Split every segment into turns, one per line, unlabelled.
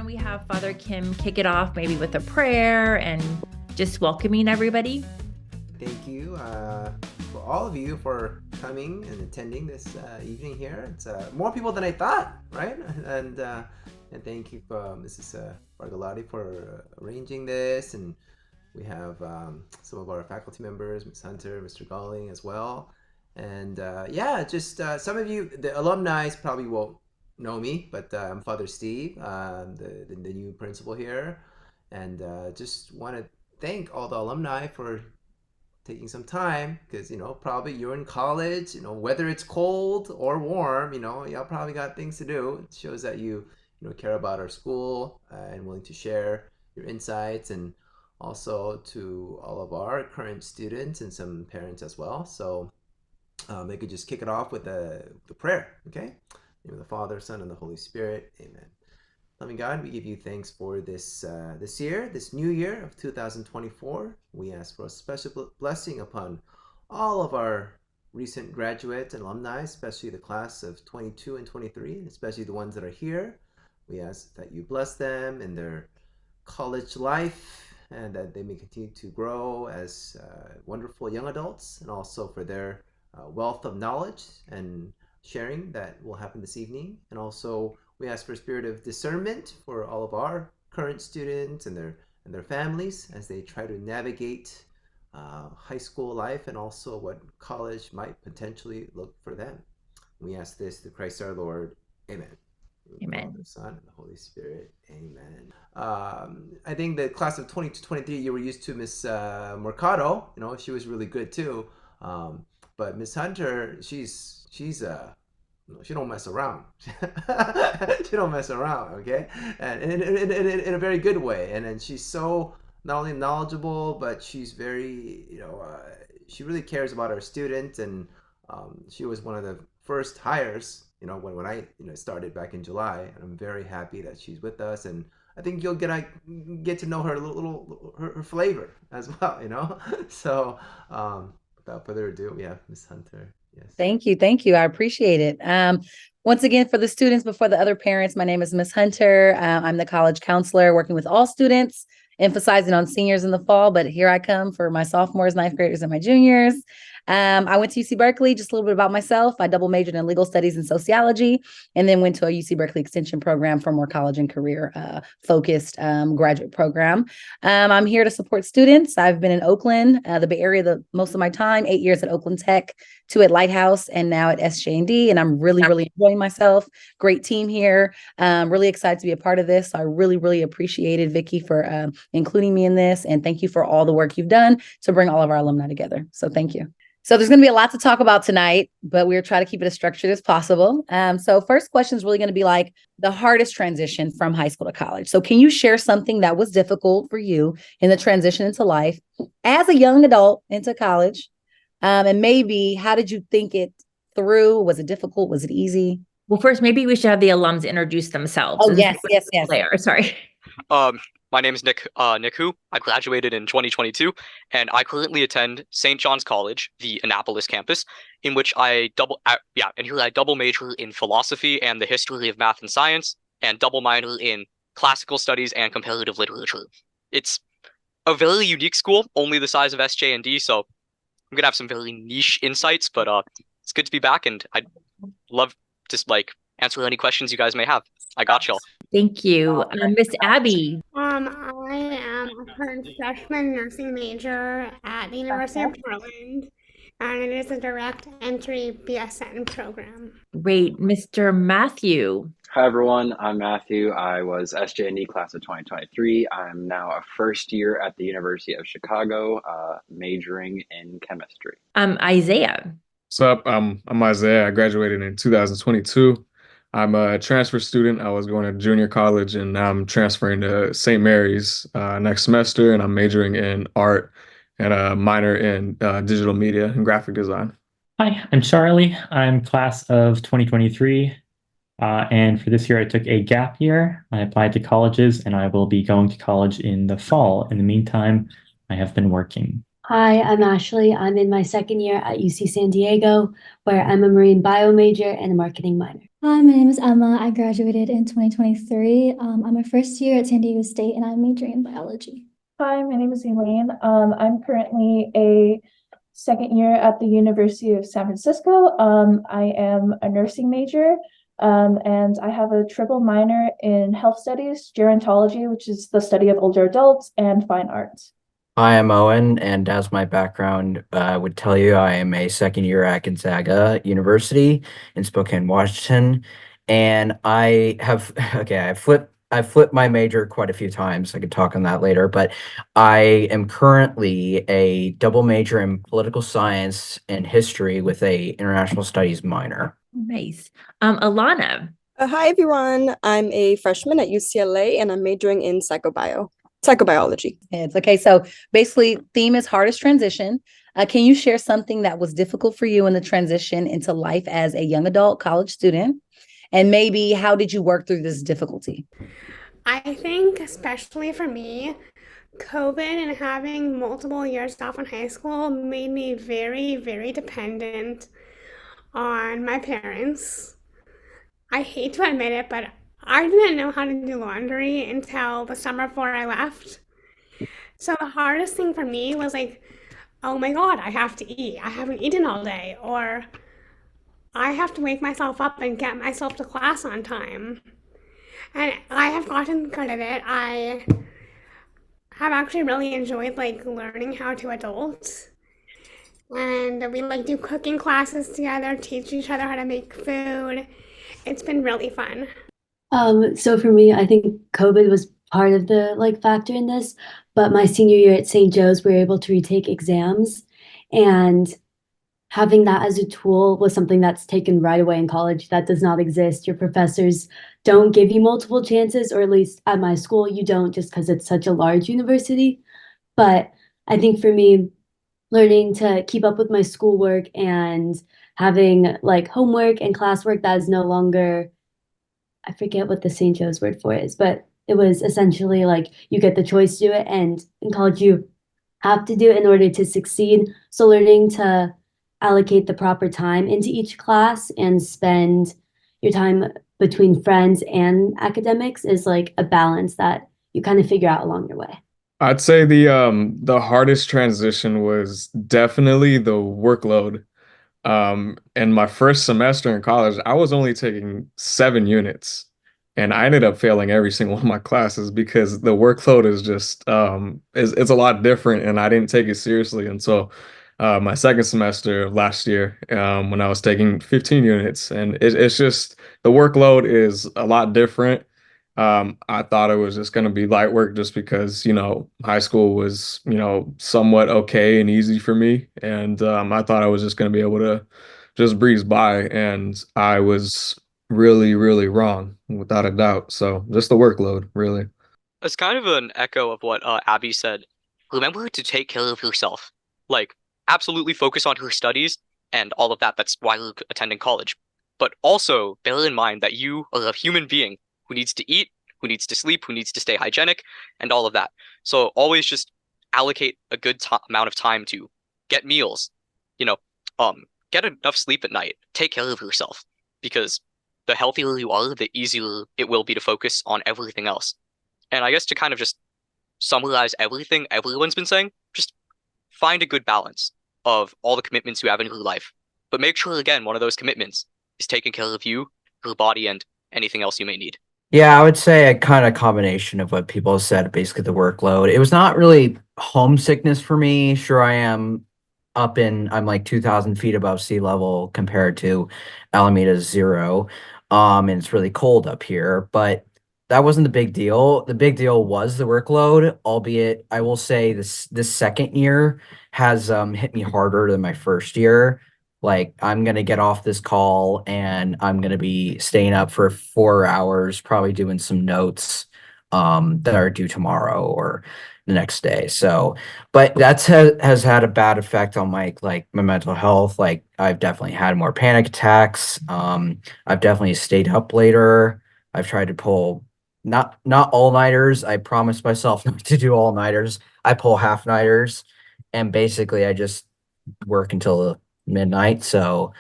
don't we have Father Kim kick it off maybe with a prayer and just welcoming everybody?
Thank you for all of you for coming and attending this evening here. It's more people than I thought, right? And thank you, Mrs. Bargalotti, for arranging this. And we have some of our faculty members, Ms. Hunter, Mr. Galling as well. And just some of you, the alumni probably won't know me, but I'm Father Steve, the new principal here. And just want to thank all the alumni for taking some time, because probably you're in college, whether it's cold or warm, y'all probably got things to do. It shows that you care about our school and willing to share your insights, and also to all of our current students and some parents as well. So they could just kick it off with the prayer. Okay, in the name of the Father, Son, and the Holy Spirit. Amen. Loving God, we give you thanks for this year, this new year of 2024. We ask for a special blessing upon all of our recent graduates and alumni, especially the class of 22 and 23, and especially the ones that are here. We ask that you bless them in their college life, and that they may continue to grow as wonderful young adults, and also for their wealth of knowledge and sharing that will happen this evening. And also we ask for a spirit of discernment for all of our current students and their families as they try to navigate high school life, and also what college might potentially look for them. We ask this through Christ our Lord. Amen.
Amen.
The Son and the Holy Spirit. Amen. I think the class of 22-23, you were used to Miss Mercado. She was really good too. But Miss Hunter, she's she don't mess around. She don't mess around, okay? And in a very good way. And then she's so not only knowledgeable, but she's very, she really cares about our students. And she was one of the first hires, when I started back in July. And I'm very happy that she's with us. And I think you'll get to know her her flavor as well, So without further ado, we have Miss Hunter. Yes.
Thank you. I appreciate it. Once again, for the students before the other parents, my name is Miss Hunter. I'm the college counselor working with all students, emphasizing on seniors in the fall, but here I come for my sophomores, ninth graders, and my juniors. I went to UC Berkeley. Just a little bit about myself. I double majored in legal studies and sociology, and then went to a UC Berkeley extension program for more college and career focused graduate program. I'm here to support students. I've been in Oakland, the Bay Area, most of my time, 8 years at Oakland Tech, 2 at Lighthouse, and now at SJND. And I'm really enjoying myself. Great team here. Really excited to be a part of this. So I really appreciated Vicki for including me in this. And thank you for all the work you've done to bring all of our alumni together. So thank you. So there's going to be a lot to talk about tonight, but we're trying to keep it as structured as possible. So first question is really going to be like the hardest transition from high school to college. So can you share something that was difficult for you in the transition into life as a young adult into college? And maybe how did you think it through? Was it difficult? Was it easy?
Well, first, maybe we should have the alums introduce themselves.
Oh, yes.
Claire, sorry.
My name is Nick Hu. I graduated in 2022, and I currently attend St. John's College, the Annapolis campus, in which I double major in philosophy and the history of math and science, and double minor in classical studies and comparative literature. It's a very unique school, only the size of SJND, so I'm gonna have some very niche insights, but it's good to be back, and I'd love to answer any questions you guys may have. I got y'all.
Thank you. Miss Abby.
I am a current freshman nursing major at the University of Portland, and it is a direct entry BSN program.
Great. Mr. Matthew.
Hi, everyone. I'm Matthew. I was SJND class of 2023. I'm now a first year at the University of Chicago, majoring in chemistry.
Isaiah.
What's up? I'm Isaiah. I graduated in 2022. I'm a transfer student. I was going to junior college, and now I'm transferring to St. Mary's next semester, and I'm majoring in art and a minor in digital media and graphic design.
Hi, I'm Charlie. I'm class of 2023, and for this year I took a gap year. I applied to colleges, and I will be going to college in the fall. In the meantime, I have been working.
Hi, I'm Ashley. I'm in my second year at UC San Diego, where I'm a marine bio major and a marketing minor.
Hi, my name is Emma. I graduated in 2023. I'm a first year at San Diego State and I'm majoring in biology.
Hi, my name is Elaine. I'm currently a second year at the University of San Francisco. I am a nursing major, and I have a triple minor in health studies, gerontology, which is the study of older adults, and fine arts.
I am Owen, and as my background would tell you, I am a second year at Gonzaga University in Spokane, Washington, and I have okay, I've flipped my major quite a few times. I could talk on that later, but I am currently a double major in political science and history with a international studies minor.
Nice. Alana.
Hi, everyone. I'm a freshman at UCLA and I'm majoring in psychobiology.
It's okay. So basically, theme is hardest transition. Can you share something that was difficult for you in the transition into life as a young adult college student? And maybe how did you work through this difficulty?
I think, especially for me, COVID and having multiple years off in high school made me very, very dependent on my parents. I hate to admit it, but I didn't know how to do laundry until the summer before I left. So the hardest thing for me was like, oh my God, I have to eat. I haven't eaten all day. Or I have to wake myself up and get myself to class on time. And I have gotten good at it. I have actually really enjoyed like learning how to adult. And we like do cooking classes together, teach each other how to make food. It's been really fun.
So for me, I think COVID was part of the factor in this, but my senior year at St. Joe's, we were able to retake exams, and having that as a tool was something that's taken right away in college. That does not exist. Your professors don't give you multiple chances, or at least at my school, you don't, just because it's such a large university. But I think for me, learning to keep up with my schoolwork and having homework and classwork that is no longer, I forget what the St. Joe's word for it is, but it was essentially you get the choice to do it, and in college you have to do it in order to succeed. So learning to allocate the proper time into each class and spend your time between friends and academics is a balance that you kind of figure out along your way.
I'd say the hardest transition was definitely the workload. In my first semester in college, I was only taking 7 units, and I ended up failing every single one of my classes because the workload is just it's a lot different, and I didn't take it seriously until my second semester of last year, when I was taking 15 units, and it's just the workload is a lot different. I thought it was just going to be light work just because, high school was, somewhat okay and easy for me. And I thought I was just going to be able to just breeze by. And I was really, really wrong, without a doubt. So just the workload, really.
It's kind of an echo of what Abby said. Remember to take care of yourself. Absolutely focus on your studies and all of that. That's why you're attending college. But also bear in mind that you are a human being who needs to eat, who needs to sleep, who needs to stay hygienic, and all of that. So always just allocate a good amount of time to get meals, get enough sleep at night, take care of yourself, because the healthier you are, the easier it will be to focus on everything else. And I guess to kind of just summarize everything everyone's been saying, just find a good balance of all the commitments you have in your life. But make sure, again, one of those commitments is taking care of you, your body, and anything else you may need.
Yeah, I would say a kind of combination of what people have said, basically the workload. It was not really homesickness for me. Sure, I'm 2,000 feet above sea level compared to Alameda's 0. And it's really cold up here, but that wasn't the big deal. The big deal was the workload, albeit I will say this second year has hit me harder than my first year. I'm going to get off this call and I'm going to be staying up for 4 hours, probably doing some notes that are due tomorrow or the next day. So, but has had a bad effect on my mental health. I've definitely had more panic attacks. I've definitely stayed up later. I've tried to pull not all-nighters. I promised myself not to do all-nighters. I pull half-nighters. and basically I just work until midnight. So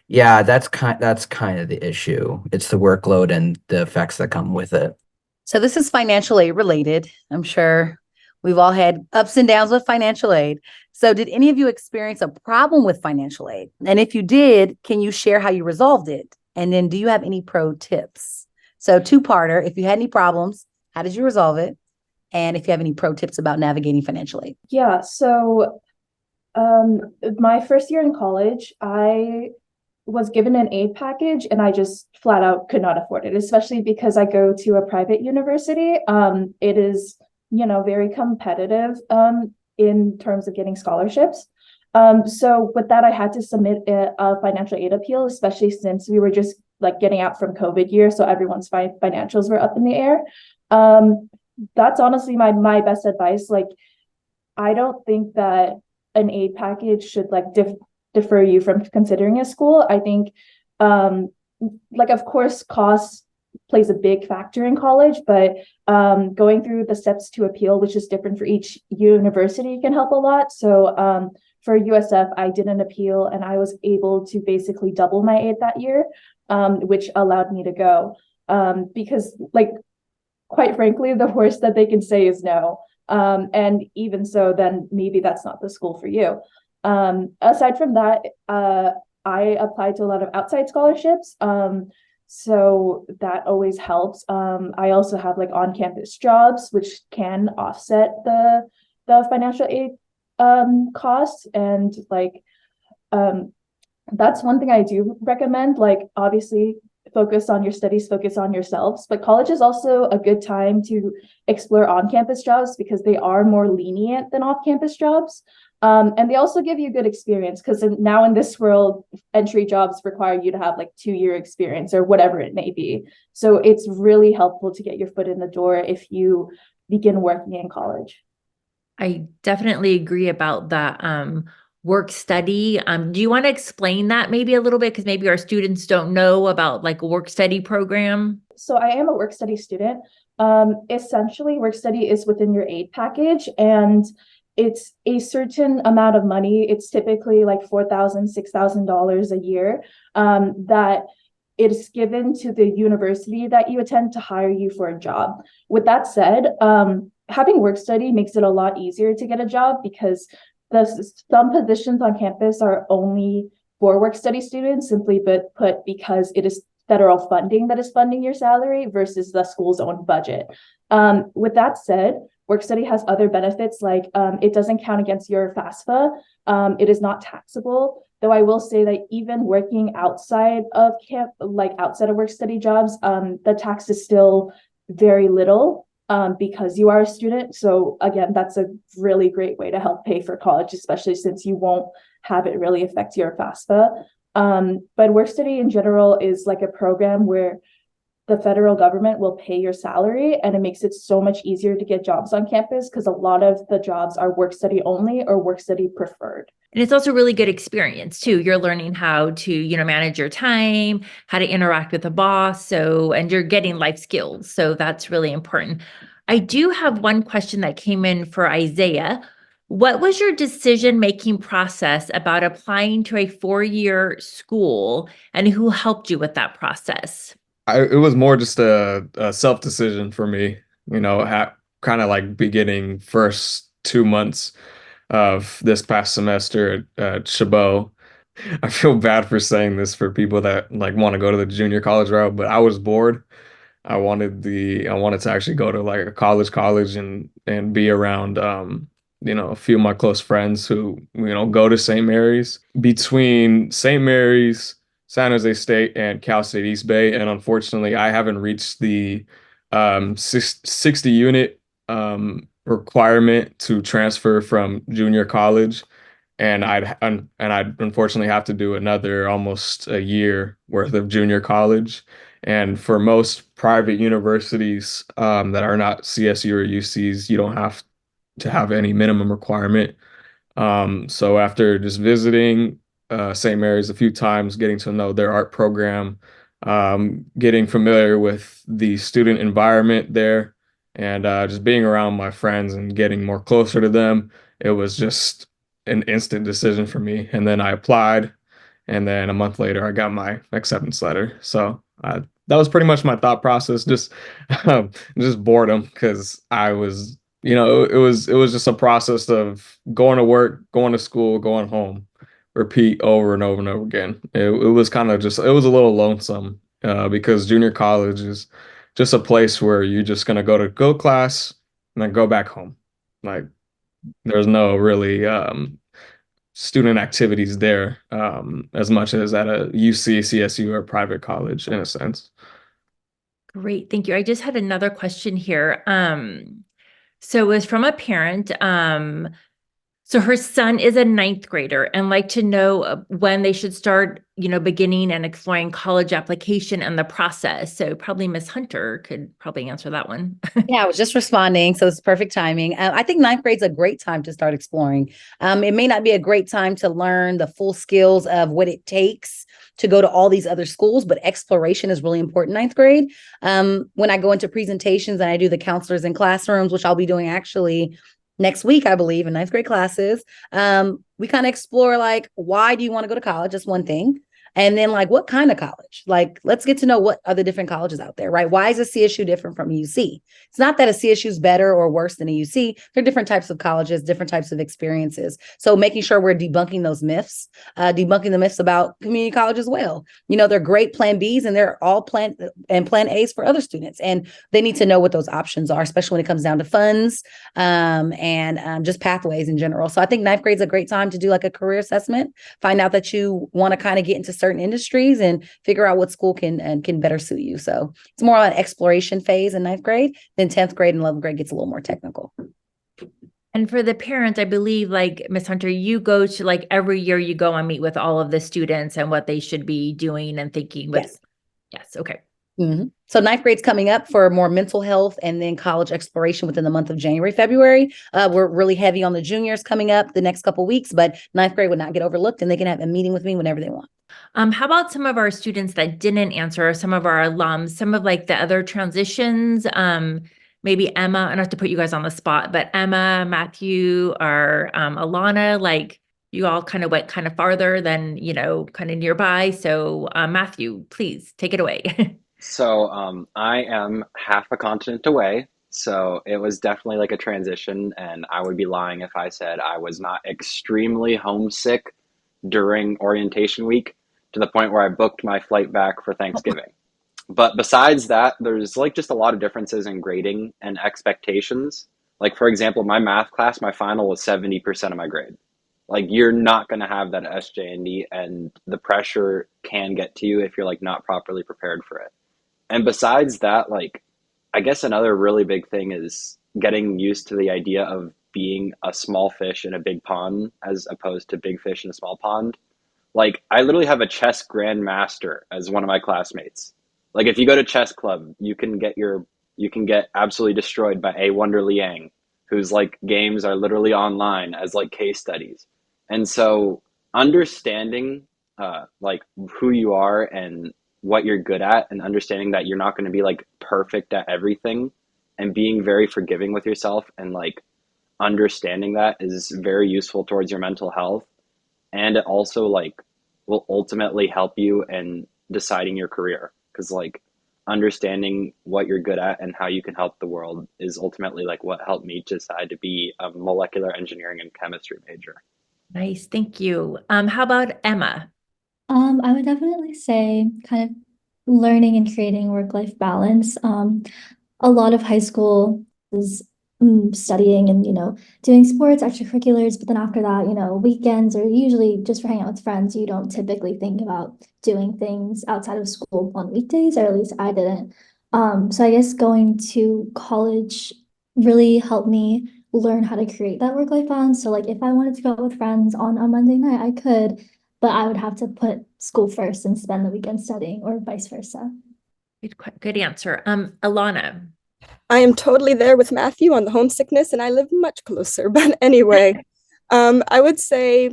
yeah, that's kind of the issue. It's the workload and the effects that come with it.
So this is financial aid related. I'm sure we've all had ups and downs with financial aid. So did any of you experience a problem with financial aid? And if you did, can you share how you resolved it? And then do you have any pro tips? So two-parter, if you had any problems, how did you resolve it? And if you have any pro tips about navigating financial aid.
Yeah, so my first year in college, I was given an aid package and I just flat out could not afford it, especially because I go to a private university. It is, very competitive in terms of getting scholarships. So with that, I had to submit a financial aid appeal, especially since we were just like getting out from COVID year. So everyone's financials were up in the air. That's honestly my best advice. Like, I don't think that an aid package should like defer you from considering a school. I think, of course, cost plays a big factor in college, but going through the steps to appeal, which is different for each university, can help a lot. So for USF, I did an appeal and I was able to basically double my aid that year, which allowed me to go. Because, like, quite frankly, the worst that they can say is no. And even so, then maybe that's not the school for you. Aside from that, I applied to a lot of outside scholarships. So that always helps. I also have like on-campus jobs, which can offset the financial aid costs. And that's one thing I do recommend. Like, obviously, focus on your studies, focus on yourselves. But college is also a good time to explore on-campus jobs because they are more lenient than off-campus jobs. And they also give you good experience because now in this world, entry jobs require you to have like 2-year experience or whatever it may be. So it's really helpful to get your foot in the door if you begin working in college.
I definitely agree about that work study. Do you want to explain that maybe a little bit? Because maybe our students don't know about like a work study program.
So I am a work study student. Essentially, work study is within your aid package, and it's a certain amount of money. It's typically like $4,000, $6,000 a year that it is given to the university that you attend to hire you for a job. With that said, having work study makes it a lot easier to get a job because some positions on campus are only for work study students, simply put because it is federal funding that is funding your salary versus the school's own budget. With that said, work study has other benefits, like it doesn't count against your FAFSA. It is not taxable, though I will say that even working outside of outside of work study jobs, the tax is still very little because you are a student. So again, that's a really great way to help pay for college, especially since you won't have it really affect your FAFSA. But work study in general is like a program where the federal government will pay your salary, and it makes it so much easier to get jobs on campus because a lot of the jobs are work study only or work study preferred.
And it's also a really good experience too. You're learning how to, manage your time, how to interact with a boss. And you're getting life skills. So that's really important. I do have one question that came in for Isaiah. What was your decision-making process about applying to a 4-year school, and who helped you with that process?
It was more just a self decision for me, kind of like beginning first 2 months of this past semester at Chabot. I feel bad for saying this for people that like want to go to the junior college route, but I was bored. I wanted to actually go to like a college and be around a few of my close friends who go to St. Mary's. Between St. Mary's, San Jose State, and Cal State East Bay, and unfortunately I haven't reached the 60 unit requirement to transfer from junior college, and I'd unfortunately have to do another almost a year worth of junior college. And for most private universities that are not CSU or UCs, you don't have to have any minimum requirement. So after just visiting St. Mary's a few times, getting to know their art program, getting familiar with the student environment there, and just being around my friends and getting more closer to them, it was just an instant decision for me. And then I applied, and then a month later, I got my acceptance letter. So that was pretty much my thought process, just boredom, because I was, it was just a process of going to work, going to school, going home, repeat over and over and over again. It was kind of just, it was a little lonesome because junior college is just a place where you're just gonna go class and then go back home. Like there's no really student activities there as much as at a UC, CSU, or private college in a sense.
Great, thank you. I just had another question here. So it was from a parent. So her son is a ninth grader and like to know when they should start, beginning and exploring college application and the process. So probably Miss Hunter could probably answer that one.
Yeah, I was just responding, so it's perfect timing. I think ninth grade's a great time to start exploring. It may not be a great time to learn the full skills of what it takes to go to all these other schools, but exploration is really important ninth grade. When I go into presentations and I do the counselors in classrooms, which I'll be doing actually next week, I believe, in ninth grade classes, we kind of explore like, why do you want to go to college? That's one thing. And then like, what kind of college? Like, let's get to know what are the different colleges out there, right? Why is a CSU different from a UC? It's not that a CSU is better or worse than a UC. They're different types of colleges, different types of experiences. So making sure we're debunking those myths, debunking the myths about community college as well. They're great plan Bs and they're all plan A's for other students. And they need to know what those options are, especially when it comes down to funds and just pathways in general. So I think ninth grade is a great time to do like a career assessment, find out that you want to kind of get into certain industries and figure out what school can better suit you. So it's more on an exploration phase in ninth grade. Then 10th grade and 11th grade gets a little more technical.
And for the parents, I believe like Miss Hunter, you go to like every year you go and meet with all of the students and what they should be doing and thinking. Yes. Okay.
Mm-hmm. So ninth grade's coming up for more mental health and then college exploration within the month of January, February. We're really heavy on the juniors coming up the next couple of weeks, but ninth grade would not get overlooked and they can have a meeting with me whenever they want.
How about some of our students that didn't answer, some of our alums, some of like the other transitions? Maybe Emma, I don't have to put you guys on the spot, but Emma, Matthew, or Alana, like you all kind of went kind of farther than, kind of nearby. So Matthew, please take it away.
So I am half a continent away. So it was definitely like a transition, and I would be lying if I said I was not extremely homesick during orientation week to the point where I booked my flight back for Thanksgiving. But besides that, there's like just a lot of differences in grading and expectations. Like, for example, my math class, my final was 70% of my grade. Like, you're not going to have that at SJND, and the pressure can get to you if you're like not properly prepared for it. And besides that, like, I guess another really big thing is getting used to the idea of being a small fish in a big pond as opposed to big fish in a small pond. Like, I literally have a chess grandmaster as one of my classmates. Like, if you go to chess club, you can get absolutely destroyed by A. Wonder Liang, whose like games are literally online as like case studies. And so understanding like who you are and what you're good at, and understanding that you're not going to be like perfect at everything, and being very forgiving with yourself, and like understanding that is very useful towards your mental health. And it also like will ultimately help you in deciding your career, because like understanding what you're good at and how you can help the world is ultimately like what helped me decide to be a molecular engineering and chemistry major.
Nice, thank you. How about Emma?
I would definitely say kind of learning and creating work-life balance. A lot of high school is studying and, doing sports, extracurriculars, but then after that, weekends are usually just for hanging out with friends. You don't typically think about doing things outside of school on weekdays, or at least I didn't. So I guess going to college really helped me learn how to create that work-life balance. So like if I wanted to go out with friends on a Monday night, I could, but I would have to put school first and spend the weekend studying, or vice versa.
Good answer. Alana.
I am totally there with Matthew on the homesickness, and I live much closer. But anyway, I would say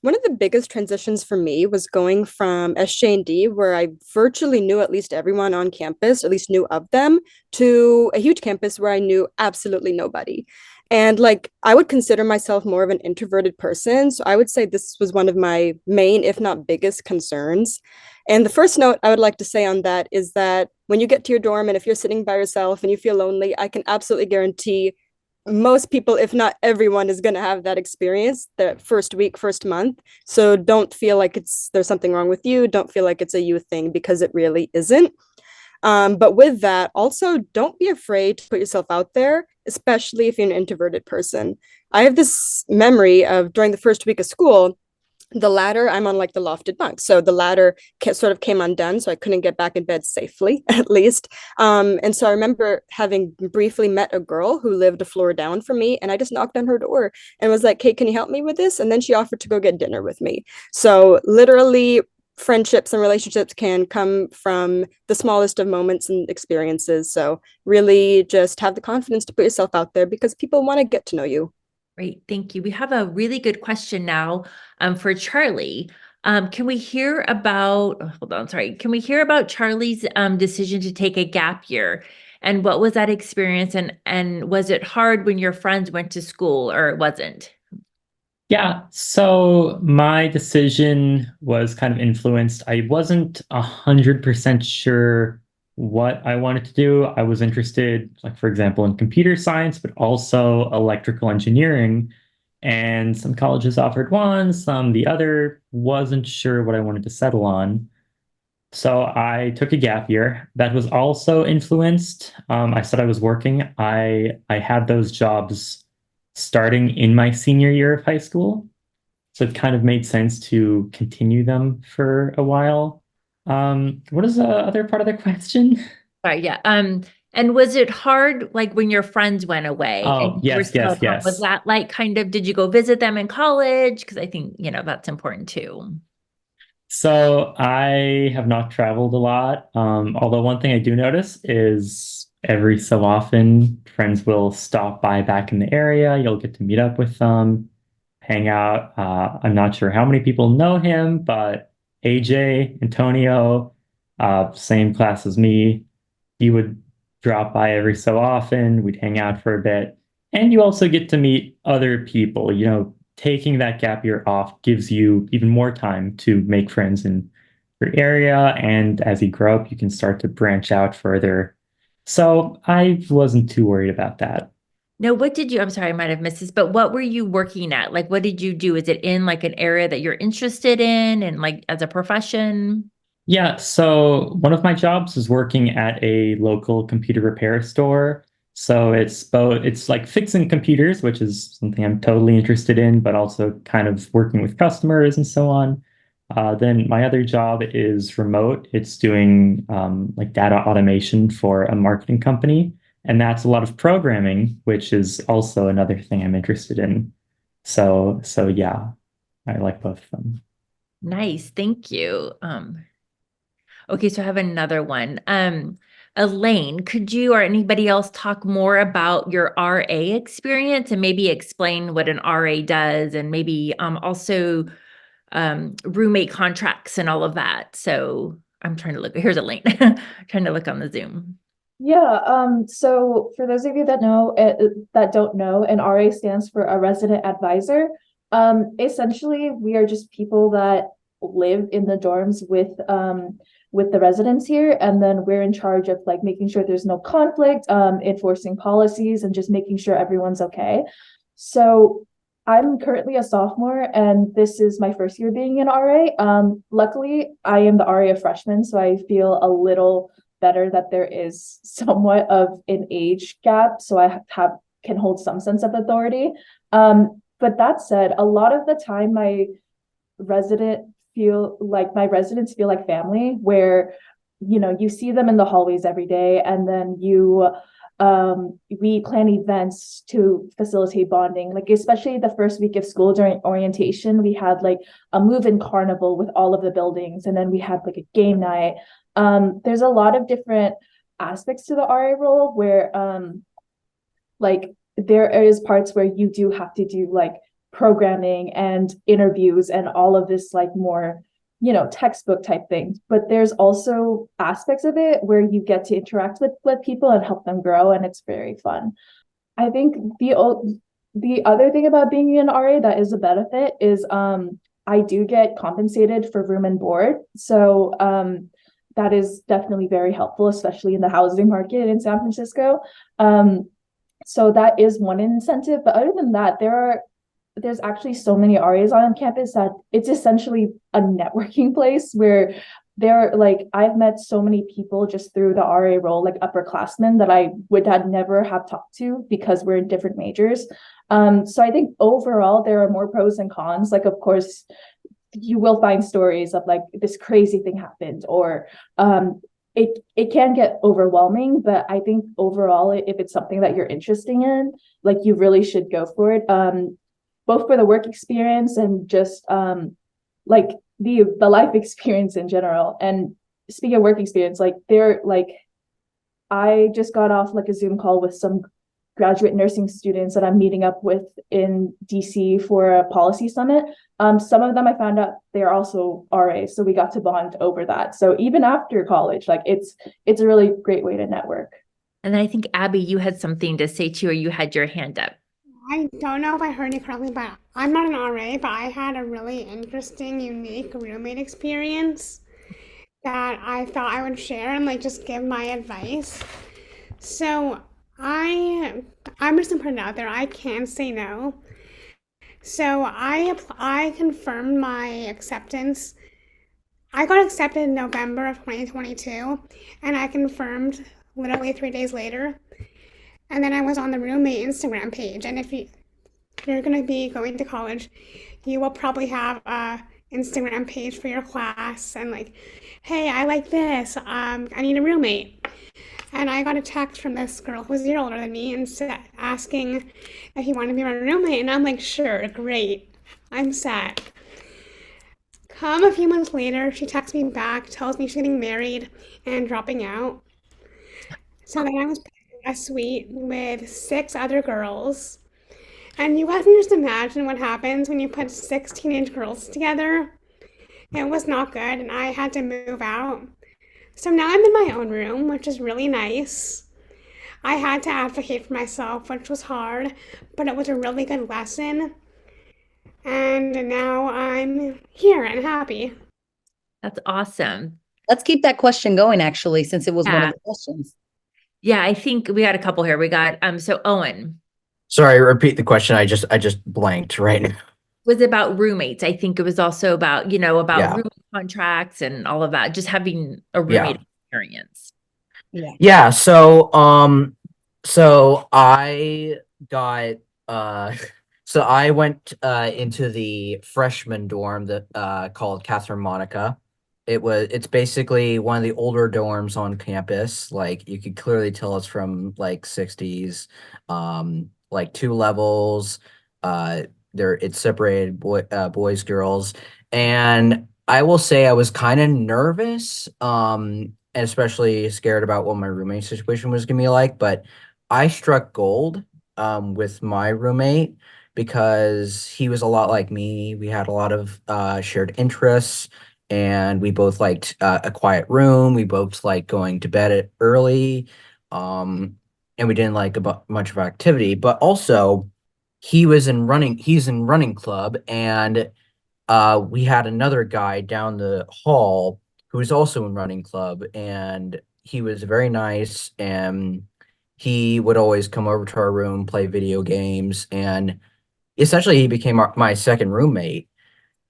one of the biggest transitions for me was going from SJND, where I virtually knew at least everyone on campus, at least knew of them, to a huge campus where I knew absolutely nobody. And like, I would consider myself more of an introverted person. So I would say this was one of my main, if not biggest, concerns. And the first note I would like to say on that is that when you get to your dorm and if you're sitting by yourself and you feel lonely, I can absolutely guarantee most people, if not everyone, is going to have that experience the first week, first month. So don't feel like there's something wrong with you. Don't feel like it's a you thing, because it really isn't. But with that, also don't be afraid to put yourself out there, especially if you're an introverted person. I have this memory of during the first week of school, the ladder, I'm on like the lofted bunk. So the ladder sort of came undone. So I couldn't get back in bed safely, at least. And so I remember having briefly met a girl who lived a floor down from me. And I just knocked on her door and was like, hey, can you help me with this? And then she offered to go get dinner with me. So literally, friendships and relationships can come from the smallest of moments and experiences. So really just have the confidence to put yourself out there, because people want to get to know you.
Great, thank you. We have a really good question now for Charlie. Can we hear about, hold on, sorry. Can we hear about Charlie's decision to take a gap year? And what was that experience? And was it hard when your friends went to school, or it wasn't?
Yeah, so my decision was kind of influenced. I wasn't 100% sure what I wanted to do. I was interested, like, for example, in computer science, but also electrical engineering. And some colleges offered one, some the other. Wasn't sure what I wanted to settle on. So I took a gap year. That was also influenced. I said I was working. I had those jobs starting in my senior year of high school. So it kind of made sense to continue them for a while. What is the other part of the question?
Sorry, yeah. And was it hard, like when your friends went away
Oh,
and you were
yes,
still
yes,
at home? Was
yes.
that like kind of, did you go visit them in college? Because I think, that's important too.
So I have not traveled a lot. Although one thing I do notice is every so often friends will stop by back in the area. You'll get to meet up with them, hang out. I'm not sure how many people know him, but AJ, Antonio, same class as me. He would drop by every so often. We'd hang out for a bit. And you also get to meet other people. Taking that gap year off gives you even more time to make friends in your area. And as you grow up, you can start to branch out further. So I wasn't too worried about that.
No, I'm sorry, I might have missed this, but what were you working at? Like, what did you do? Is it in like an area that you're interested in and like as a profession?
Yeah, so one of my jobs is working at a local computer repair store. So it's like fixing computers, which is something I'm totally interested in, but also kind of working with customers and so on. Then my other job is remote. It's doing like data automation for a marketing company, and that's a lot of programming, which is also another thing I'm interested in. So yeah, I like both of them.
Nice, thank you. Okay, so I have another one. Elaine, could you or anybody else talk more about your RA experience and maybe explain what an RA does, and maybe also roommate contracts and all of that? So I'm trying to look. Here's Elaine. Trying to look on the Zoom.
Yeah, so for those of you that that don't know, an RA stands for a resident advisor. Essentially, we are just people that live in the dorms with the residents here, and then we're in charge of like making sure there's no conflict, enforcing policies, and just making sure everyone's okay. So I'm currently a sophomore, and this is my first year being an RA. Luckily, I am the RA of freshmen, so I feel a little better that there is somewhat of an age gap, so I can hold some sense of authority. But that said, a lot of the time my residents feel like family, where you see them in the hallways every day, and then we plan events to facilitate bonding, like especially the first week of school during orientation. We had like a move-in carnival with all of the buildings, and then we had like a game night. There's a lot of different aspects to the RA role where like there is parts where you do have to do like programming and interviews and all of this like more textbook type things, but there's also aspects of it where you get to interact with people and help them grow, and it's very fun. I think the other thing about being an RA that is a benefit is I do get compensated for room and board. So that is definitely very helpful, especially in the housing market in San Francisco. So that is one incentive. But other than that, there's actually so many RAs on campus that it's essentially a networking place where I've met so many people just through the RA role, like upperclassmen that I would have never have talked to because we're in different majors. So I think overall there are more pros and cons. Like, of course, you will find stories of like this crazy thing happened, or it can get overwhelming. But I think overall, if it's something that you're interested in, like you really should go for it. Both for the work experience and just like the life experience in general. And speaking of work experience, I just got off like a Zoom call with some graduate nursing students that I'm meeting up with in DC for a policy summit. Some of them I found out they're also RAs, so we got to bond over that. So even after college, like it's a really great way to network.
And then I think Abby, you had something to say too, or you had your hand up.
I don't know if I heard you correctly, but I'm not an RA, but I had a really interesting, unique roommate experience that I thought I would share and like just give my advice. So I'm just gonna put it out there. I can say no. So I confirmed my acceptance. I got accepted in November of 2022, and I confirmed literally 3 days later. And then I was on the roommate Instagram page. And if you're going to be going to college, you will probably have a Instagram page for your class and like, hey, I like this. I need a roommate. And I got a text from this girl who was a year older than me and asking if he wanted to be my roommate. And I'm like, sure, great. I'm set. Come a few months later, she texts me back, tells me she's getting married and dropping out. So then I was put in a suite with 6 other girls. And you guys can just imagine what happens when you put 6 teenage girls together. It was not good, and I had to move out. So now I'm in my own room, which is really nice. I had to advocate for myself, which was hard, but it was a really good lesson. And now I'm here and happy.
That's awesome.
Let's keep that question going, actually, since it was one
Yeah.
of the questions.
Yeah, I think we got a couple here. We got so Owen.
Sorry, repeat the question. I just blanked right now.
Was about roommates. I think it was also about, about
Yeah.
roommate contracts and all of that, just having a
Yeah.
roommate experience.
Yeah, so I got so I went into the freshman dorm that called Catherine Monica. It's basically one of the older dorms on campus. Like you could clearly tell it's from like 60s. Like 2 levels. It's separated boys, girls. And I will say I was kind of nervous. Especially scared about what my roommate situation was gonna be like. But I struck gold with my roommate because he was a lot like me. We had a lot of shared interests, and we both liked a quiet room. We both liked going to bed early, and we didn't like much of activity. But also, he's in running club, and we had another guy down the hall who was also in running club, and he was very nice, and he would always come over to our room, play video games, and essentially he became my second roommate.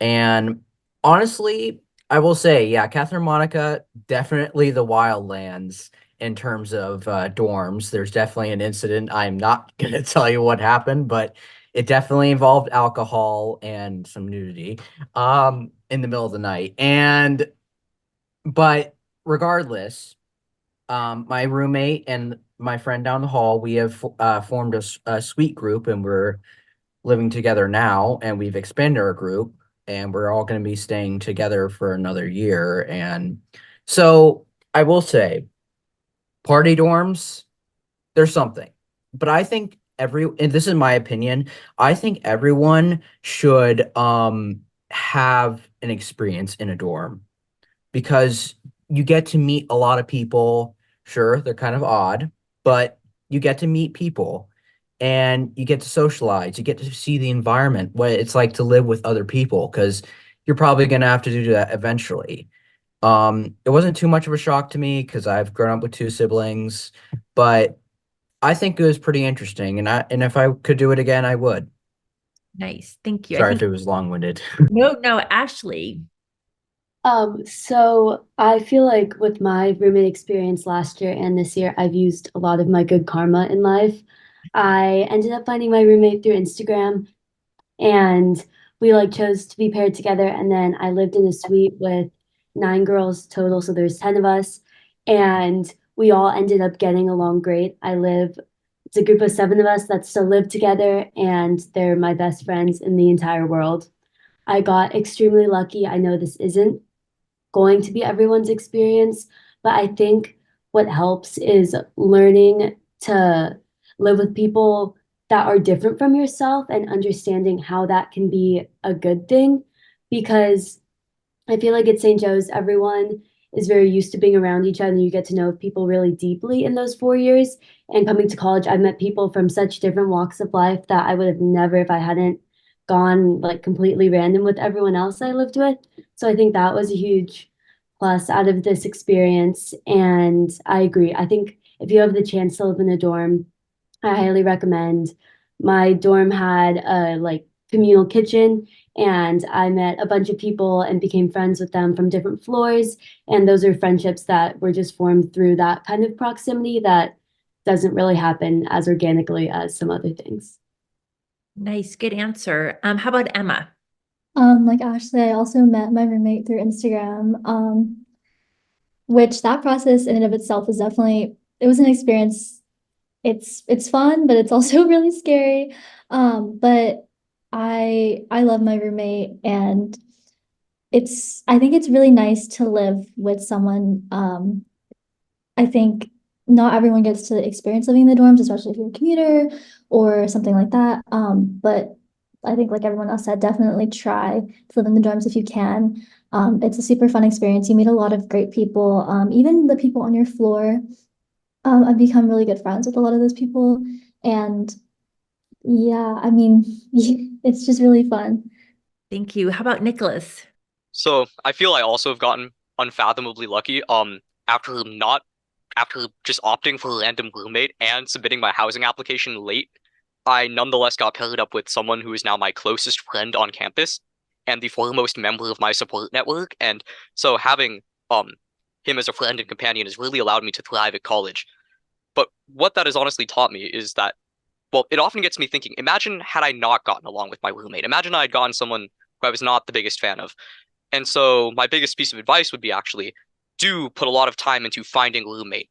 And honestly, I will say, yeah, Catherine Monica, definitely the wildlands in terms of dorms. There's definitely an incident. I'm not going to tell you what happened, but it definitely involved alcohol and some nudity in the middle of the night. But regardless, my roommate and my friend down the hall, we have formed a suite group, and we're living together now, and we've expanded our group, and we're all going to be staying together for another year. And so I will say, party dorms, there's something. But I think and this is my opinion, I think everyone should have an experience in a dorm, because you get to meet a lot of people. Sure, they're kind of odd, but you get to meet people. and you get to socialize, you get to see the environment, what it's like to live with other people, because you're probably going to have to do that eventually. It wasn't too much of a shock to me because I've grown up with two siblings, but I think it was pretty interesting, and if I could do it again, I would.
Nice. Thank you.
Sorry if it was long-winded.
No, Ashley.
So I feel like with my roommate experience last year and this year, I've used a lot of my good karma in life. I ended up finding my roommate through Instagram, and we like chose to be paired together. And then I lived in a suite with 9 girls total, so there's 10 of us, and we all ended up getting along great. It's a group of 7 of us that still live together, and they're my best friends in the entire world. I got extremely lucky. I know this isn't going to be everyone's experience, but I think what helps is learning to live with people that are different from yourself and understanding how that can be a good thing. Because I feel like at St. Joe's, everyone is very used to being around each other, and you get to know people really deeply in those 4 years. And coming to college, I've met people from such different walks of life that I would have never, if I hadn't gone like completely random with everyone else I lived with. So I think that was a huge plus out of this experience. And I agree. I think if you have the chance to live in a dorm, I highly recommend. My dorm had a like communal kitchen, and I met a bunch of people and became friends with them from different floors. And those are friendships that were just formed through that kind of proximity that doesn't really happen as organically as some other things.
Nice, good answer. How about Emma?
Like Ashley, I also met my roommate through Instagram, which that process in and of itself is definitely, it was an experience. It's fun, but it's also really scary. But I love my roommate, and I think it's really nice to live with someone. I think not everyone gets to experience living in the dorms, especially if you're a commuter or something like that. But I think like everyone else said, definitely try to live in the dorms if you can. It's a super fun experience. You meet a lot of great people. Even the people on your floor, I've become really good friends with a lot of those people. And yeah, I mean, it's just really fun.
Thank you. How about Nicholas?
So I feel I also have gotten unfathomably lucky. After just opting for a random roommate and submitting my housing application late, I nonetheless got paired up with someone who is now my closest friend on campus and the foremost member of my support network. And so having him as a friend and companion has really allowed me to thrive at college. But what that has honestly taught me is that, well, it often gets me thinking, imagine had I not gotten along with my roommate. Imagine I had gotten someone who I was not the biggest fan of. And so my biggest piece of advice would be actually do put a lot of time into finding a roommate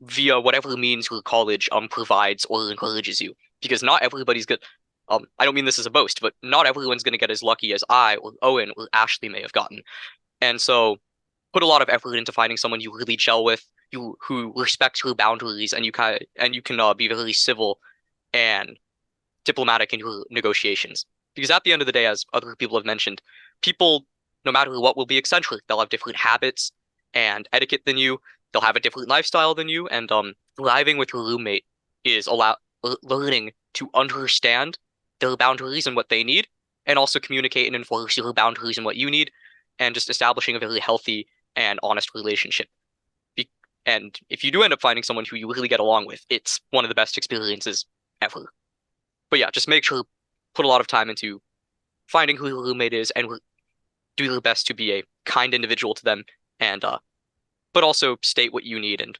via whatever means your college provides or encourages you. Because not everybody's good. I don't mean this as a boast, but not everyone's going to get as lucky as I or Owen or Ashley may have gotten. And so put a lot of effort into finding someone you really gel with, who respects your boundaries, and you can be very civil and diplomatic in your negotiations. Because at the end of the day, as other people have mentioned, people, no matter what, will be eccentric. They'll have different habits and etiquette than you. They'll have a different lifestyle than you. And thriving with your roommate is learning to understand their boundaries and what they need, and also communicate and enforce your boundaries and what you need, and just establishing a very healthy and honest relationship. And if you do end up finding someone who you really get along with, it's one of the best experiences ever. But yeah, just make sure, put a lot of time into finding who your roommate is, and do your best to be a kind individual to them, and but also state what you need and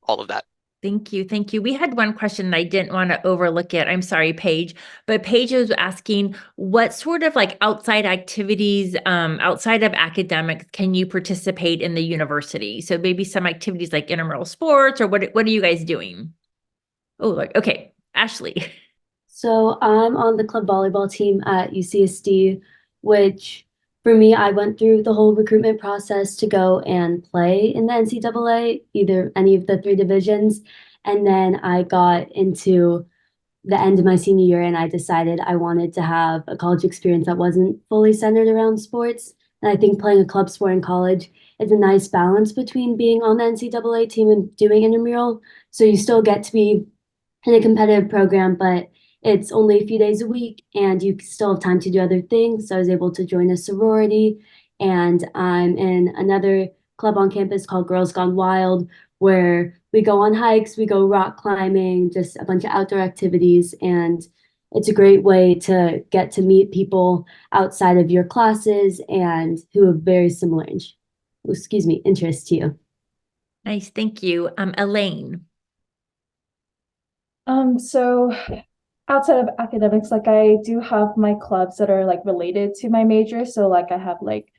all of that.
Thank you. Thank you. We had one question and I didn't want to overlook it. I'm sorry, Paige, but Paige was asking what sort of like outside activities, outside of academics, can you participate in the university? So maybe some activities like intramural sports, or what are you guys doing? Oh, like, okay, Ashley.
So I'm on the club volleyball team at UCSD, which for me, I went through the whole recruitment process to go and play in the NCAA, either any of the 3 divisions. And then I got into the end of my senior year and I decided I wanted to have a college experience that wasn't fully centered around sports. And I think playing a club sport in college is a nice balance between being on the NCAA team and doing intramural. So you still get to be in a competitive program, but it's only a few days a week and you still have time to do other things. So I was able to join a sorority, and I'm in another club on campus called Girls Gone Wild, where we go on hikes, we go rock climbing, just a bunch of outdoor activities. And it's a great way to get to meet people outside of your classes and who have very similar, interests to you.
Nice, thank you. Elaine.
So outside of academics, like I do have my clubs that are like related to my major. So like I have like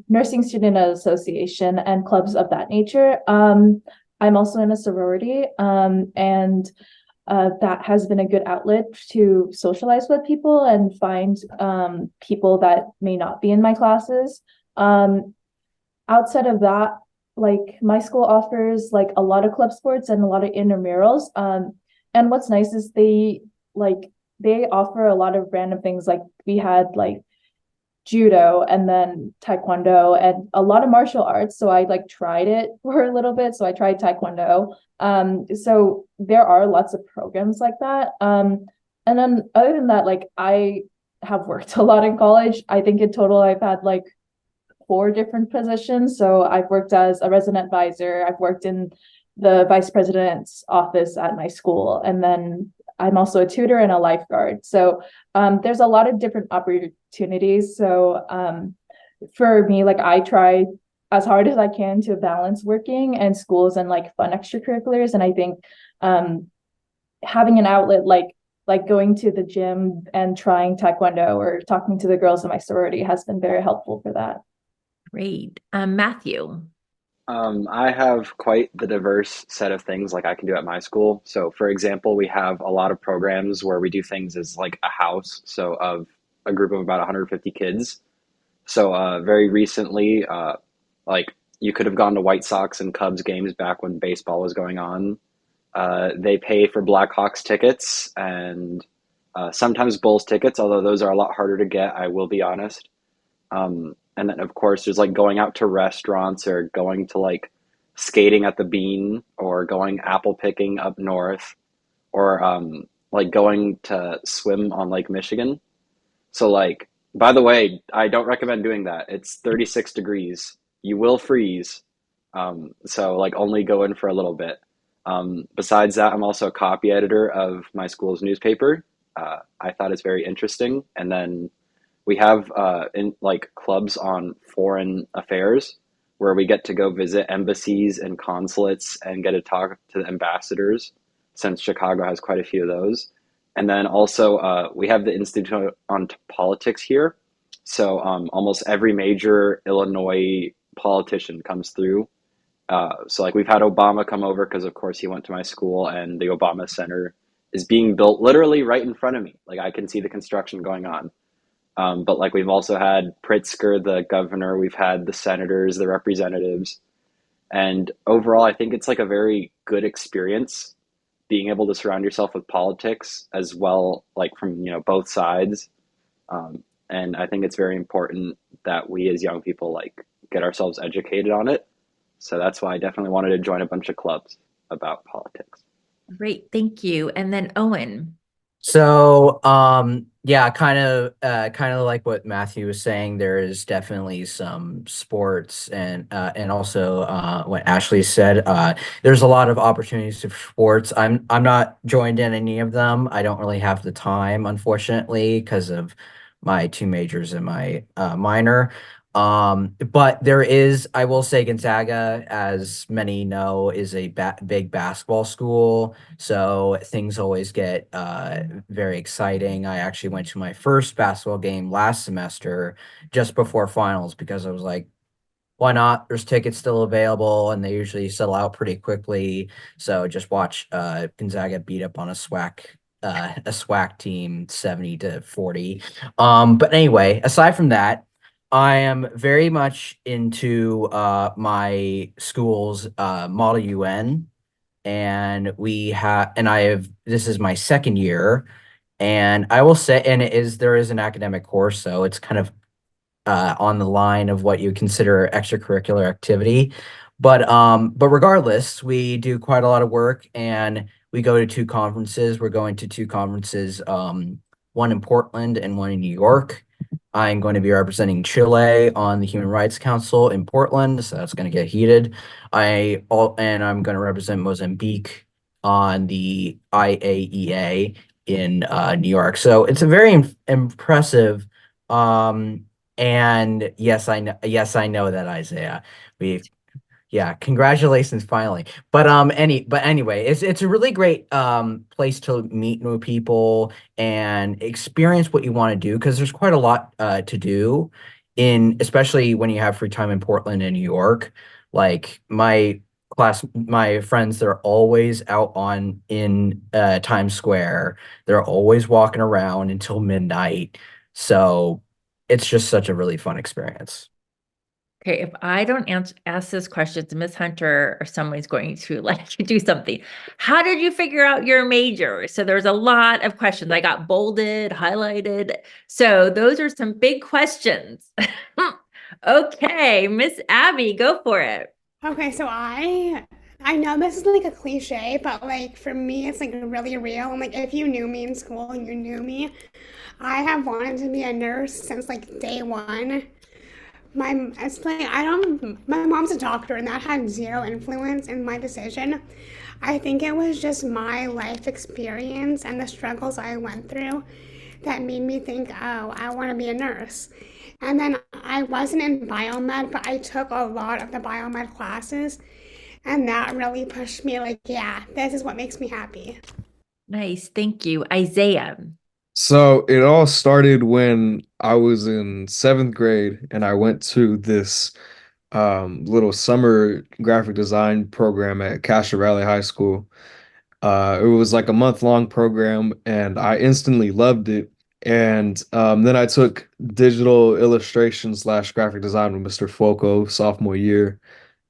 nursing student association and clubs of that nature. I'm also in a sorority, and that has been a good outlet to socialize with people and find people that may not be in my classes. Outside of that, like my school offers like a lot of club sports and a lot of intramurals. And what's nice is they offer a lot of random things. Like we had like judo and then taekwondo and a lot of martial arts. So I like tried it for a little bit. So I tried taekwondo. So there are lots of programs like that. And then other than that, like I have worked a lot in college. I think in total I've had like 4 different positions. So I've worked as a resident advisor, I've worked in the vice president's office at my school, and then I'm also a tutor and a lifeguard. So there's a lot of different opportunities. So for me, like I try as hard as I can to balance working and schools and like fun extracurriculars. And I think having an outlet like going to the gym and trying taekwondo or talking to the girls in my sorority has been very helpful for that.
Great. Matthew.
I have quite the diverse set of things like I can do at my school. So, for example, we have a lot of programs where we do things as like a house, so of a group of about 150 kids. So, very recently, like you could have gone to White Sox and Cubs games back when baseball was going on. They pay for Blackhawks tickets and sometimes Bulls tickets, although those are a lot harder to get, I will be honest. And then, of course, there's like going out to restaurants or going to like skating at the Bean or going apple picking up north or like going to swim on Lake Michigan. So, like, by the way, I don't recommend doing that. It's 36 degrees. You will freeze. So, like, only go in for a little bit. Besides that, I'm also a copy editor of my school's newspaper. I thought it's very interesting. And then we have in like clubs on foreign affairs where we get to go visit embassies and consulates and get to talk to the ambassadors, since Chicago has quite a few of those. And then also we have the Institute on Politics here. So almost every major Illinois politician comes through. So like we've had Obama come over because of course he went to my school, and the Obama Center is being built literally right in front of me. Like I can see the construction going on. But like we've also had Pritzker, the governor, we've had the senators, the representatives, and overall, I think it's like a very good experience being able to surround yourself with politics as well, like from both sides. And I think it's very important that we as young people like get ourselves educated on it. So that's why I definitely wanted to join a bunch of clubs about politics.
Great, thank you. And then Owen.
So, yeah, kind of like what Matthew was saying, there is definitely some sports and also what Ashley said, there's a lot of opportunities for sports. I'm not joined in any of them. I don't really have the time, unfortunately, because of my 2 majors and my minor. But there is, I will say, Gonzaga, as many know, is a big basketball school. So things always get very exciting. I actually went to my first basketball game last semester just before finals because I was like, why not? There's tickets still available, and they usually sell out pretty quickly. So just watch Gonzaga beat up on a SWAC team 70-40. But anyway, aside from that, I am very much into my school's Model UN, and this is my second year, and I will say, and there is an academic course, so it's kind of on the line of what you consider extracurricular activity. But regardless, we do quite a lot of work, and We go to two conferences. We're going to two conferences, one in Portland and one in New York. I'm going to be representing Chile on the Human Rights Council in Portland, so that's going to get heated. And I'm going to represent Mozambique on the IAEA in New York. So it's a very impressive. And yes, I know. Yes, I know that, Isaiah. We Yeah, congratulations finally. But anyway, it's a really great place to meet new people and experience what you want to do, because there's quite a lot to do, in especially when you have free time in Portland and New York. Like my friends, they're always out in Times Square. They're always walking around until midnight. So it's just such a really fun experience.
Okay, if I don't ask this question to Miss Hunter, or someone's going to let you do something. How did you figure out your major? So there's a lot of questions. I got bolded, highlighted. So those are some big questions. Okay, Miss Abby, go for it.
Okay, so I know this is like a cliche, but like for me it's like really real. And like if you knew me in school, you knew me. I have wanted to be a nurse since like day one. My mom's a doctor, and that had zero influence in my decision. I think it was just my life experience and the struggles I went through that made me think, oh, I want to be a nurse. And then I wasn't in biomed, but I took a lot of the biomed classes, and that really pushed me like, yeah, this is what makes me happy.
Nice, thank you. Isaiah.
So it all started when I was in seventh grade and I went to this little summer graphic design program at Castro Valley High School. It was like a month-long program and I instantly loved it. And then I took digital illustration slash graphic design with Mr. Foco sophomore year.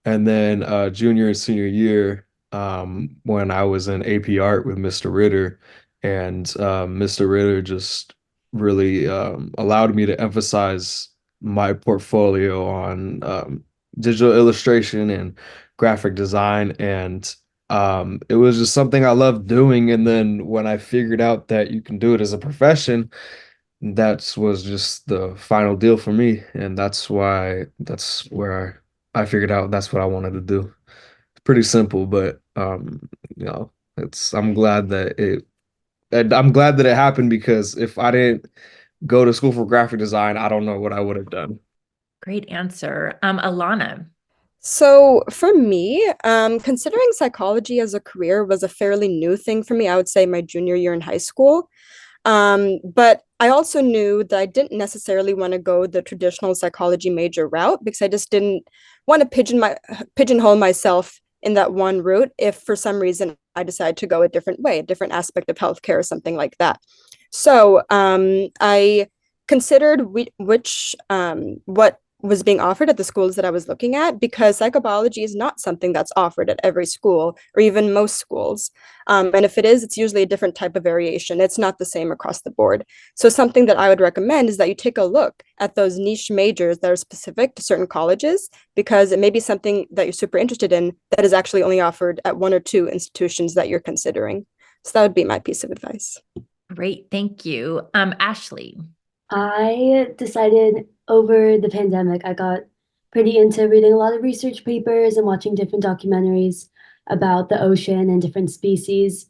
And then junior and senior year, when I was in AP Art with Mr. Ritter, and Mr. Ritter just really allowed me to emphasize my portfolio on digital illustration and graphic design, and it was just something I loved doing. And then when I figured out that you can do it as a profession, that was just the final deal for me, and that's where I figured out that's what I wanted to do. It's pretty simple, but you know, it's I'm glad that it happened, because if I didn't go to school for graphic design, I don't know what I would have done.
Great answer. Alana.
So for me, considering psychology as a career was a fairly new thing for me. I would say my junior year in high school. But I also knew that I didn't necessarily want to go the traditional psychology major route, because I just didn't want to pigeonhole myself in that one route if for some reason I decided to go a different way, a different aspect of healthcare or something like that. So I considered what was being offered at the schools that I was looking at, because psychobiology is not something that's offered at every school or even most schools. And if it is, it's usually a different type of variation. It's not the same across the board. So something that I would recommend is that you take a look at those niche majors that are specific to certain colleges, because it may be something that you're super interested in that is actually only offered at one or two institutions that you're considering. So that would be my piece of advice.
Great, thank you. Ashley.
I decided over the pandemic, I got pretty into reading a lot of research papers and watching different documentaries about the ocean and different species.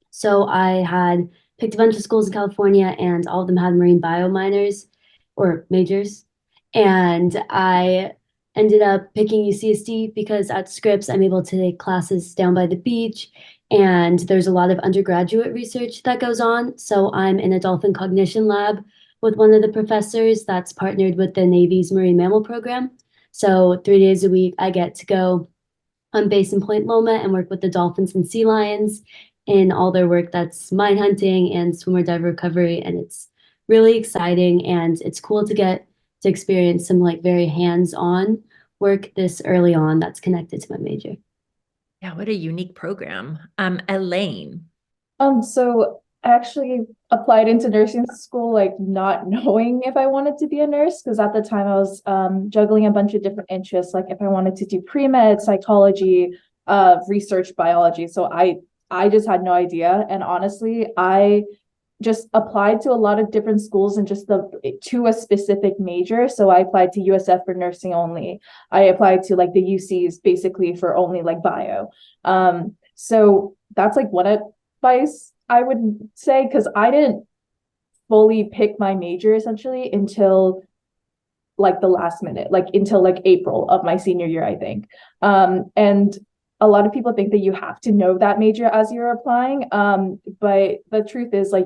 So I had picked a bunch of schools in California, and all of them had marine bio minors or majors. And I ended up picking UCSD because at Scripps, I'm able to take classes down by the beach, and there's a lot of undergraduate research that goes on. So I'm in a dolphin cognition lab with one of the professors that's partnered with the Navy's Marine Mammal Program. So 3 days a week, I get to go on base in Point Loma and work with the dolphins and sea lions in all their work that's mine hunting and swimmer diver recovery. And it's really exciting, and it's cool to get to experience some like very hands-on work this early on that's connected to my major.
Yeah, what a unique program. Elaine.
So I actually applied into nursing school, like not knowing if I wanted to be a nurse, because at the time I was juggling a bunch of different interests, like if I wanted to do pre-med, psychology, research biology. So I I just had no idea. And honestly, I just applied to a lot of different schools and just to a specific major. So I applied to USF for nursing only. I applied to like the UCs basically for only like bio. So that's like one advice I would say, because I didn't fully pick my major essentially until like the last minute, like until like April of my senior year, I think. And a lot of people think that you have to know that major as you're applying. But the truth is, like,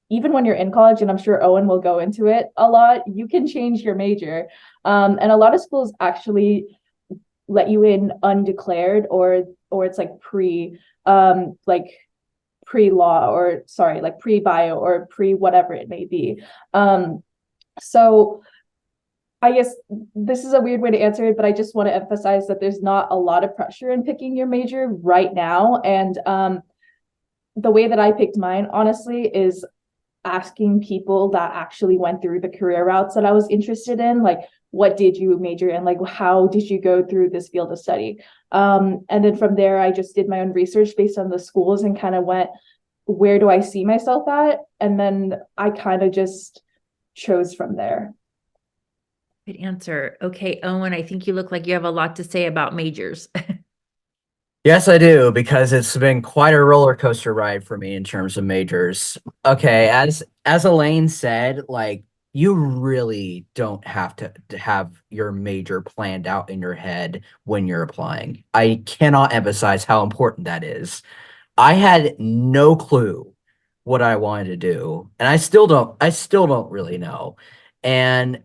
even when you're in college, and I'm sure Owen will go into it a lot, you can change your major. And a lot of schools actually let you in undeclared, or it's like pre-law, or sorry, like pre-bio or pre whatever it may be. So I guess this is a weird way to answer it, but I just want to emphasize that there's not a lot of pressure in picking your major right now. And the way that I picked mine, honestly, is asking people that actually went through the career routes that I was interested in, like, what did you major in? Like, how did you go through this field of study? And then from there, I just did my own research based on the schools and kind of went, where do I see myself at? And then I kind of just chose from there.
Good answer. Okay, Owen, I think you look like you have a lot to say about majors.
Yes, I do, because it's been quite a roller coaster ride for me in terms of majors. Okay, as Elaine said, like, you really don't have to have your major planned out in your head when you're applying. I cannot emphasize how important that is. I had no clue what I wanted to do, and I still don't really know. And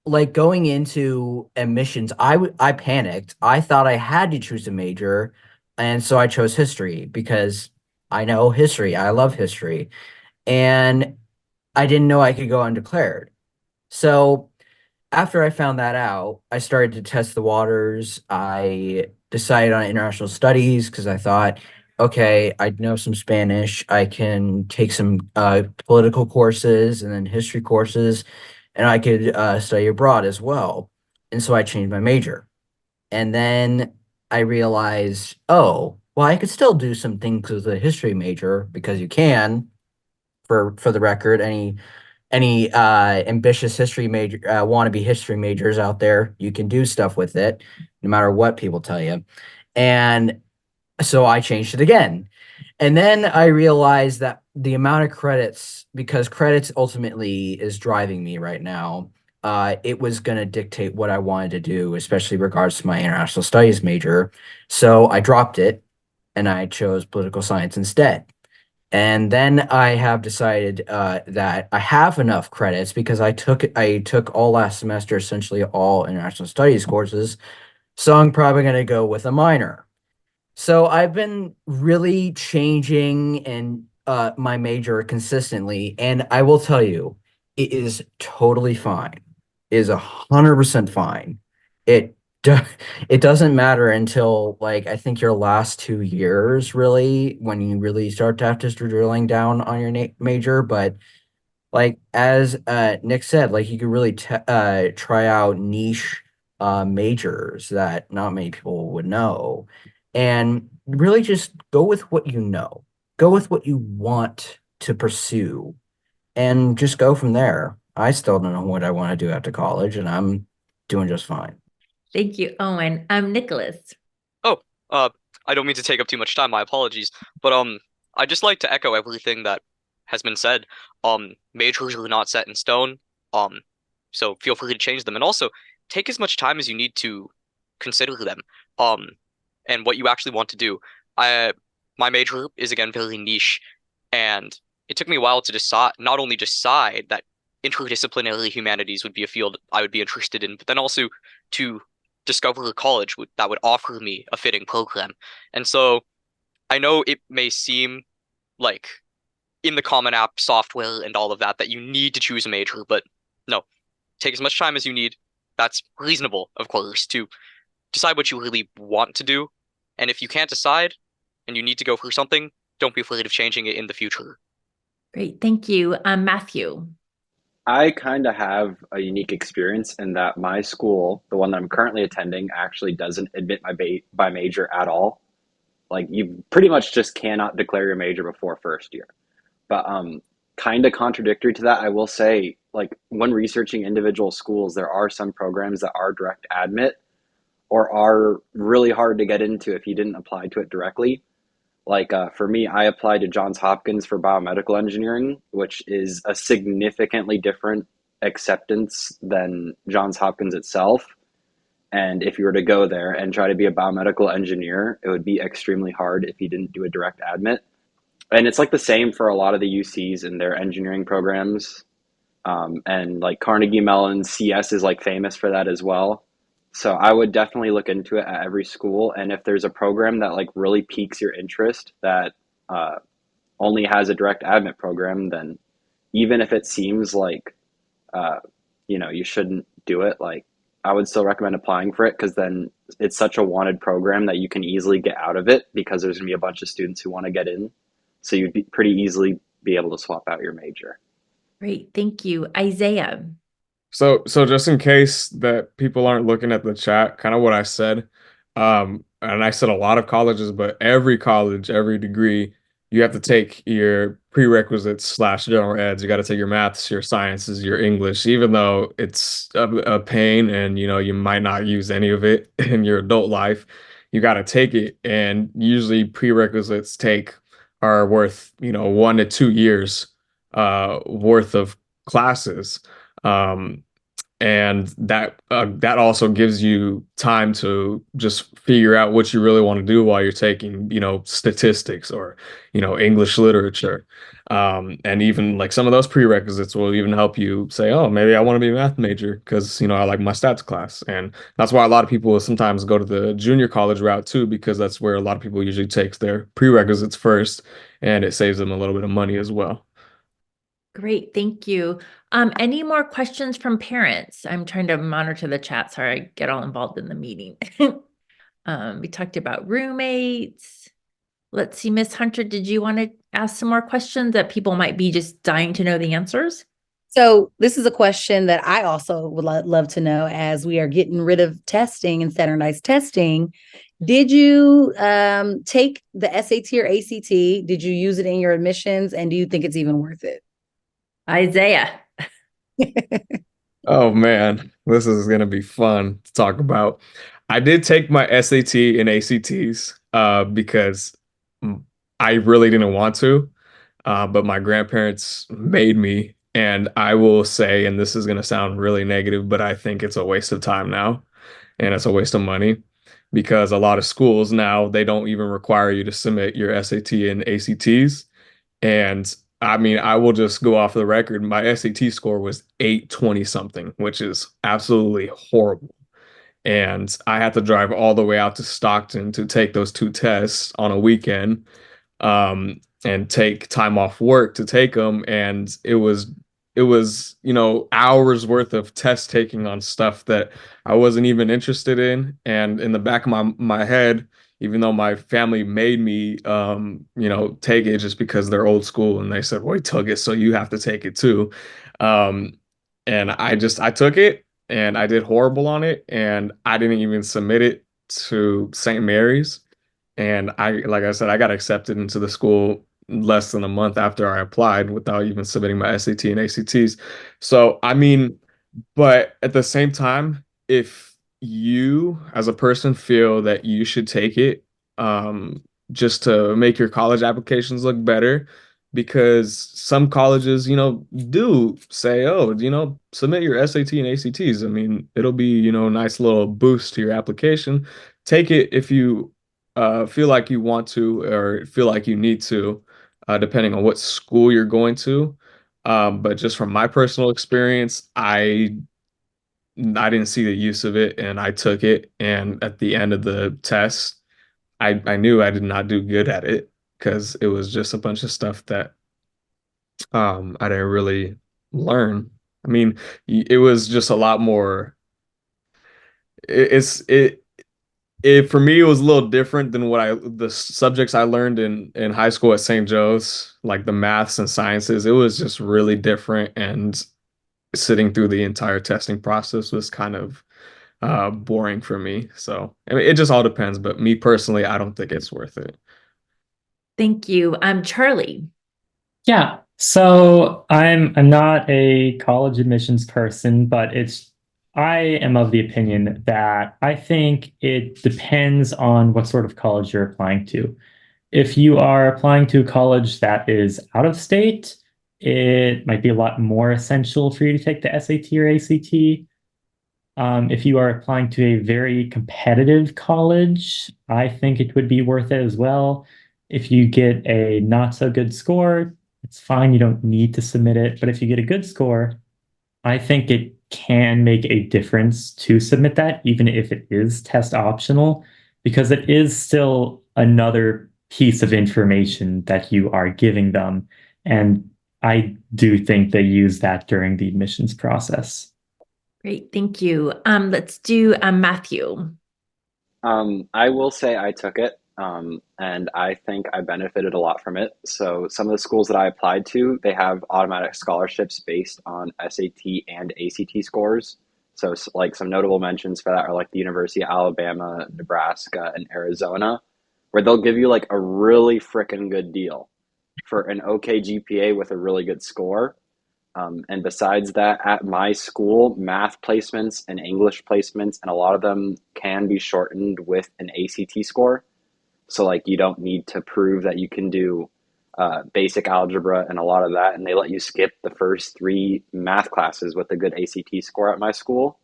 like going into admissions, I panicked. I thought I had to choose a major, and so I chose history because I know history. I love history, and I didn't know I could go undeclared. So after I found that out, I started to test the waters. I decided on international studies because I thought, okay, I know some Spanish. I can take some political courses and then history courses, and I could study abroad as well. And so I changed my major. And then I realized, oh, well, I could still do some things with a history major because you can, for the record, any ambitious history major wannabe history majors out there, you can do stuff with it no matter what people tell you. And so I changed it again. And then I realized that the amount of credits, because credits ultimately is driving me right now, it was going to dictate what I wanted to do, especially regards to my international studies major. So I dropped it and I chose political science instead. And then I have decided that I have enough credits because I took all last semester, essentially all international studies courses. So I'm probably going to go with a minor. So I've been really changing and my major consistently, and I will tell you, it is totally fine. It is 100% fine. It do, it doesn't matter until like I think your last 2 years, really, when you really start to have to start drilling down on your major. But like as Nick said, like you could really try out niche majors that not many people would know, and really just go with what you know, go with what you want to pursue, and just go from there. I still don't know what I want to do after college, and I'm doing just fine.
Thank you, Owen. Nicholas.
Oh, uh, I don't mean to take up too much time. My apologies, but I just like to echo everything that has been said. Majors are not set in stone. Um, so feel free to change them, and also take as much time as you need to consider them. Um, and what you actually want to do. I My major is again very niche, and it took me a while to decide, not only decide that interdisciplinary humanities would be a field I would be interested in, but then also to discover a college that would offer me a fitting program. And so I know it may seem like in the Common App software and all of that that you need to choose a major, but no, take as much time as you need. That's reasonable, of course, to decide what you really want to do. And if you can't decide and you need to go for something, don't be afraid of changing it in the future.
Great. Thank you. Matthew.
I kind of have a unique experience in that my school, the one that I'm currently attending, actually doesn't admit my major at all. Like you pretty much just cannot declare your major before first year. But kind of contradictory to that, I will say, like when researching individual schools, there are some programs that are direct admit or are really hard to get into if you didn't apply to it directly. Like for me, I applied to Johns Hopkins for biomedical engineering, which is a significantly different acceptance than Johns Hopkins itself. And if you were to go there and try to be a biomedical engineer, it would be extremely hard if you didn't do a direct admit. And it's like the same for a lot of the UCs in their engineering programs. And like Carnegie Mellon CS is like famous for that as well. So I would definitely look into it at every school. And if there's a program that like really piques your interest that uh, only has a direct admit program, then even if it seems like uh, you shouldn't do it, like I would still recommend applying for it because then it's such a wanted program that you can easily get out of it because there's gonna be a bunch of students who want to get in. So you'd be pretty easily be able to swap out your major.
Great. Thank you. Isaiah.
So just in case that people aren't looking at the chat, kind of what I said, and I said a lot of colleges, but every college, every degree, you have to take your prerequisites slash general eds. You got to take your maths, your sciences, your English, even though it's a pain and you might not use any of it in your adult life. You got to take it, and usually prerequisites take are worth 1 to 2 years worth of classes. Um, and that also gives you time to just figure out what you really want to do while you're taking statistics or English literature, and even like some of those prerequisites will even help you say, oh, maybe I want to be a math major because I like my stats class. And that's why a lot of people will sometimes go to the junior college route too, because that's where a lot of people usually takes their prerequisites first, and it saves them a little bit of money as well.
Great, thank you. Any more questions from parents? I'm trying to monitor the chat. Sorry, I get all involved in the meeting. We talked about roommates. Let's see, Miss Hunter, did you want to ask some more questions that people might be just dying to know the answers?
So this is a question that I also would love to know as we are getting rid of testing and standardized testing. Did you take the SAT or ACT? Did you use it in your admissions? And do you think it's even worth it?
Isaiah.
Oh man, this is gonna be fun to talk about. I did take my SAT and ACTs because I really didn't want to, but my grandparents made me. And I will say, and this is gonna sound really negative, but I think it's a waste of time now, and it's a waste of money because a lot of schools now they don't even require you to submit your SAT and ACTs. And I mean, I will just go off the record. My SAT score was 820 something, which is absolutely horrible. And I had to drive all the way out to Stockton to take those two tests on a weekend, and take time off work to take them. And it was hours worth of test taking on stuff that I wasn't even interested in. And in the back of my head, even though my family made me take it just because they're old school and they said, well, he took it, so you have to take it too. Um, and I took it and I did horrible on it, and I didn't even submit it to St. Mary's. And like I said, I got accepted into the school less than a month after I applied without even submitting my SAT and ACTs. So, I mean, but at the same time, if you as a person feel that you should take it, just to make your college applications look better, because some colleges, do say, oh, submit your SAT and ACTs. I mean, it'll be, a nice little boost to your application. Take it if you feel like you want to or feel like you need to, depending on what school you're going to. But just from my personal experience, I didn't see the use of it, and I took it. And at the end of the test, I knew I did not do good at it because it was just a bunch of stuff that I didn't really learn. I mean, it was just a lot more. It for me it was a little different than the subjects I learned in high school at St. Joe's, like the maths and sciences. It was just really different, and sitting through the entire testing process was kind of boring for me. So I mean, it just all depends. But me personally, I don't think it's worth it.
Thank you. Charlie.
Yeah. So I'm not a college admissions person, but I am of the opinion that I think it depends on what sort of college you're applying to. If you are applying to a college that is out of state, it might be a lot more essential for you to take the SAT or ACT. If you are applying to a very competitive college, I think it would be worth it as well. If you get a not so good score, it's fine. You don't need to submit it. But if you get a good score, I think it can make a difference to submit that, even if it is test optional, because it is still another piece of information that you are giving them. And I do think they use that during the admissions process.
Great, thank you. Let's do Matthew.
I will say I took it, and I think I benefited a lot from it. So some of the schools that I applied to, they have automatic scholarships based on SAT and ACT scores. So like some notable mentions for that are like the University of Alabama, Nebraska, and Arizona, where they'll give you like a really freaking good deal for an okay GPA with a really good score. And besides that, at my school, math placements and English placements, and a lot of them can be shortened with an ACT score. So, like, you don't need to prove that you can do basic algebra and a lot of that. And they let you skip the first 3 math classes with a good ACT score at my school.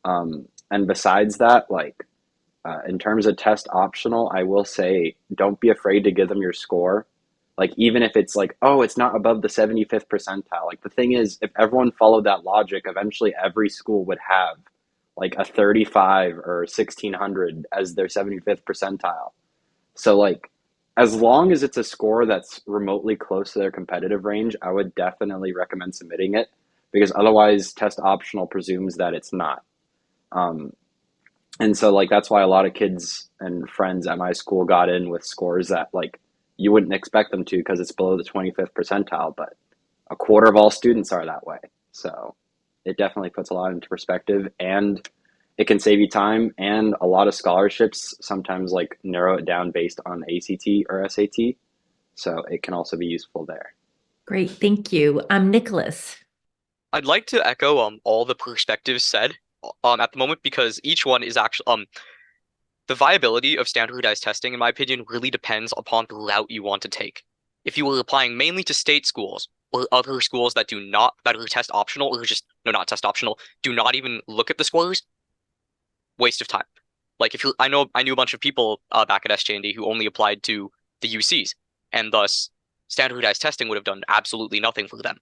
And besides that, like, in terms of test optional, I will say don't be afraid to give them your score. Like, even if it's like, oh, it's not above the 75th percentile. Like, the thing is, if everyone followed that logic, eventually every school would have like a 35 or 1600 as their 75th percentile. So, like, as long as it's a score that's remotely close to their competitive range, I would definitely recommend submitting it, because otherwise, test optional presumes that it's not. And so, like, that's why a lot of kids and friends at my school got in with scores that, like, you wouldn't expect them to because it's below the 25th percentile, but a quarter of all students are that way. So it definitely puts a lot into perspective, and it can save you time, and a lot of scholarships sometimes like narrow it down based on ACT or SAT. So it can also be useful there.
Great, thank you. Nicholas.
I'd like to echo all the perspectives said at the moment, because each one is actually the viability of standardized testing, in my opinion, really depends upon the route you want to take. If you were applying mainly to state schools or other schools that are test optional, or just, no, not test optional, do not even look at the scores, waste of time. Like, I knew a bunch of people back at SJND who only applied to the UCs, and thus standardized testing would have done absolutely nothing for them.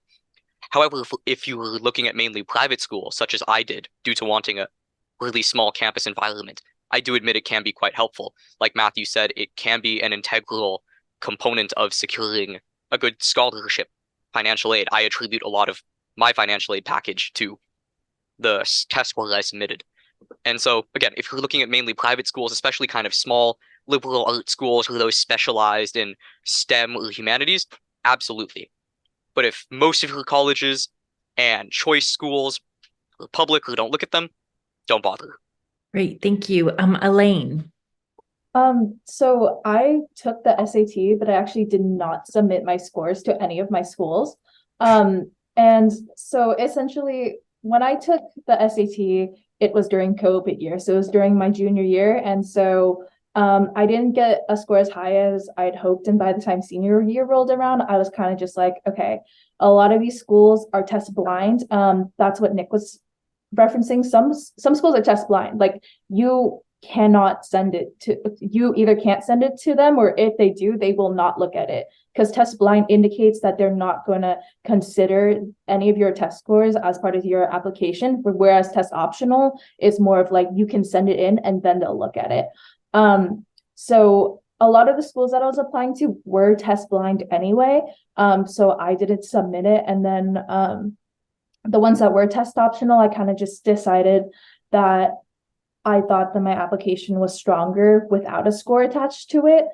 However, if you were looking at mainly private schools, such as I did, due to wanting a really small campus environment, I do admit it can be quite helpful. Like Matthew said, it can be an integral component of securing a good scholarship, financial aid. I attribute a lot of my financial aid package to the test score that I submitted. And so, again, if you're looking at mainly private schools, especially kind of small liberal arts schools or those specialized in STEM or humanities, absolutely. But if most of your colleges and choice schools are public or don't look at them, don't bother.
Great, thank you. Elaine.
So I took the SAT, but I actually did not submit my scores to any of my schools. And so essentially, when I took the SAT, it was during COVID year. So it was during my junior year. And so I didn't get a score as high as I'd hoped. And by the time senior year rolled around, I was kind of just like, okay, a lot of these schools are test blind. That's what Nick was referencing. Some schools are test blind. Like, you cannot send it to, you either can't send it to them, or if they do, they will not look at it, because test blind indicates that they're not going to consider any of your test scores as part of your application, whereas test optional is more of like, you can send it in and then they'll look at it. So a lot of the schools that I was applying to were test blind anyway, so I didn't submit it. And then the ones that were test optional, I kind of just decided that I thought that my application was stronger without a score attached to it.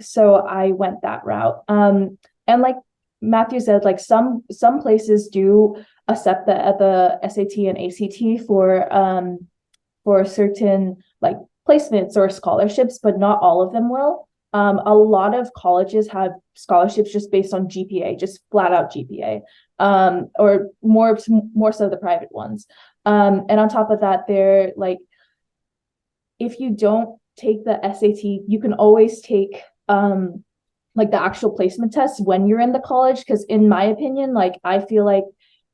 So I went that route. And like Matthew said, like some places do accept the SAT and ACT for certain like placements or scholarships, but not all of them will. A lot of colleges have scholarships just based on GPA, just flat out GPA, or more so the private ones. And on top of that, they're like, if you don't take the SAT, you can always take like the actual placement test when you're in the college. Because in my opinion, like I feel like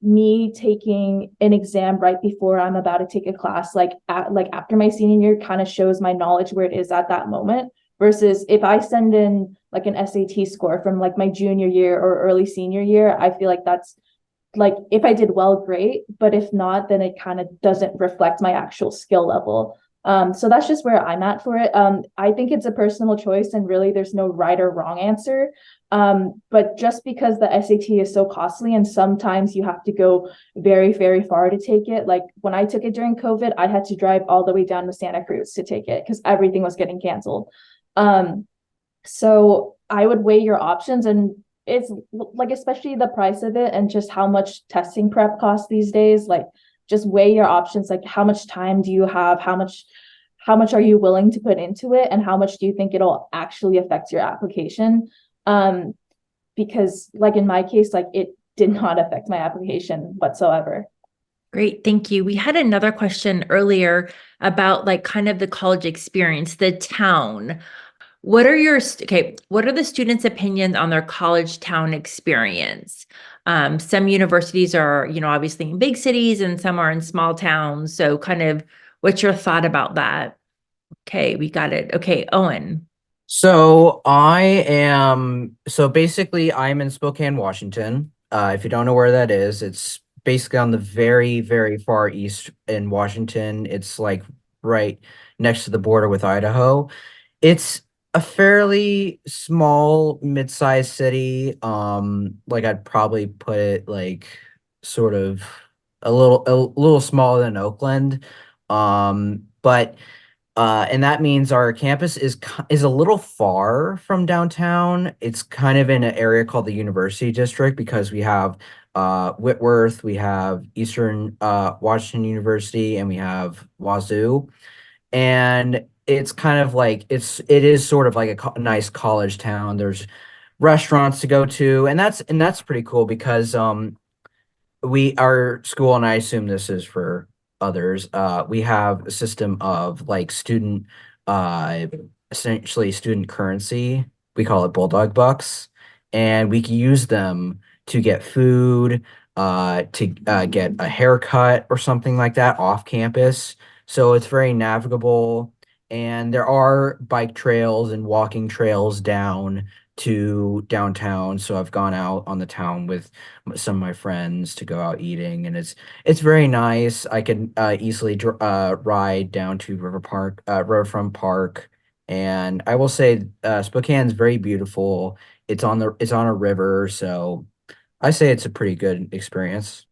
me taking an exam right before I'm about to take a class, like after my senior year, kind of shows my knowledge where it is at that moment. Versus if I send in like an SAT score from like my junior year or early senior year, I feel like that's like if I did well, great. But if not, then it kind of doesn't reflect my actual skill level. So that's just where I'm at for it. I think it's a personal choice, and really there's no right or wrong answer. But just because the SAT is so costly and sometimes you have to go very, very far to take it. Like when I took it during COVID, I had to drive all the way down to Santa Cruz to take it because everything was getting canceled. So I would weigh your options, and it's like, especially the price of it and just how much testing prep costs these days, like just weigh your options. Like how much time do you have? How much are you willing to put into it? And how much do you think it'll actually affect your application? Because like in my case, like it did not affect my application whatsoever.
Great, thank you. We had another question earlier about like kind of the college experience, the town. What are the students' opinions on their college town experience? Some universities are, obviously in big cities and some are in small towns. So kind of what's your thought about that? Okay, we got it. Okay, Owen.
So basically I'm in Spokane, Washington. If you don't know where that is, it's basically on the very, very far east in Washington. It's like right next to the border with Idaho. It's a fairly small, mid-sized city. Like I'd probably put it like sort of a little smaller than Oakland. But and that means our campus is a little far from downtown. It's kind of in an area called the University District because we have Whitworth, we have Eastern Washington University, and we have Wazoo. And it's kind of like it is sort of like nice college town. There's restaurants to go to, and that's pretty cool because our school, and I assume this is for others, we have a system of like uh essentially student currency. We call it Bulldog Bucks, and we can use them to get food, to get a haircut or something like that off campus. So it's very navigable, and there are bike trails and walking trails down to downtown. So I've gone out on the town with some of my friends to go out eating, and it's very nice. I can easily ride down to Riverfront Park, and I will say Spokane's very beautiful. It's on a river, so I say it's a pretty good experience.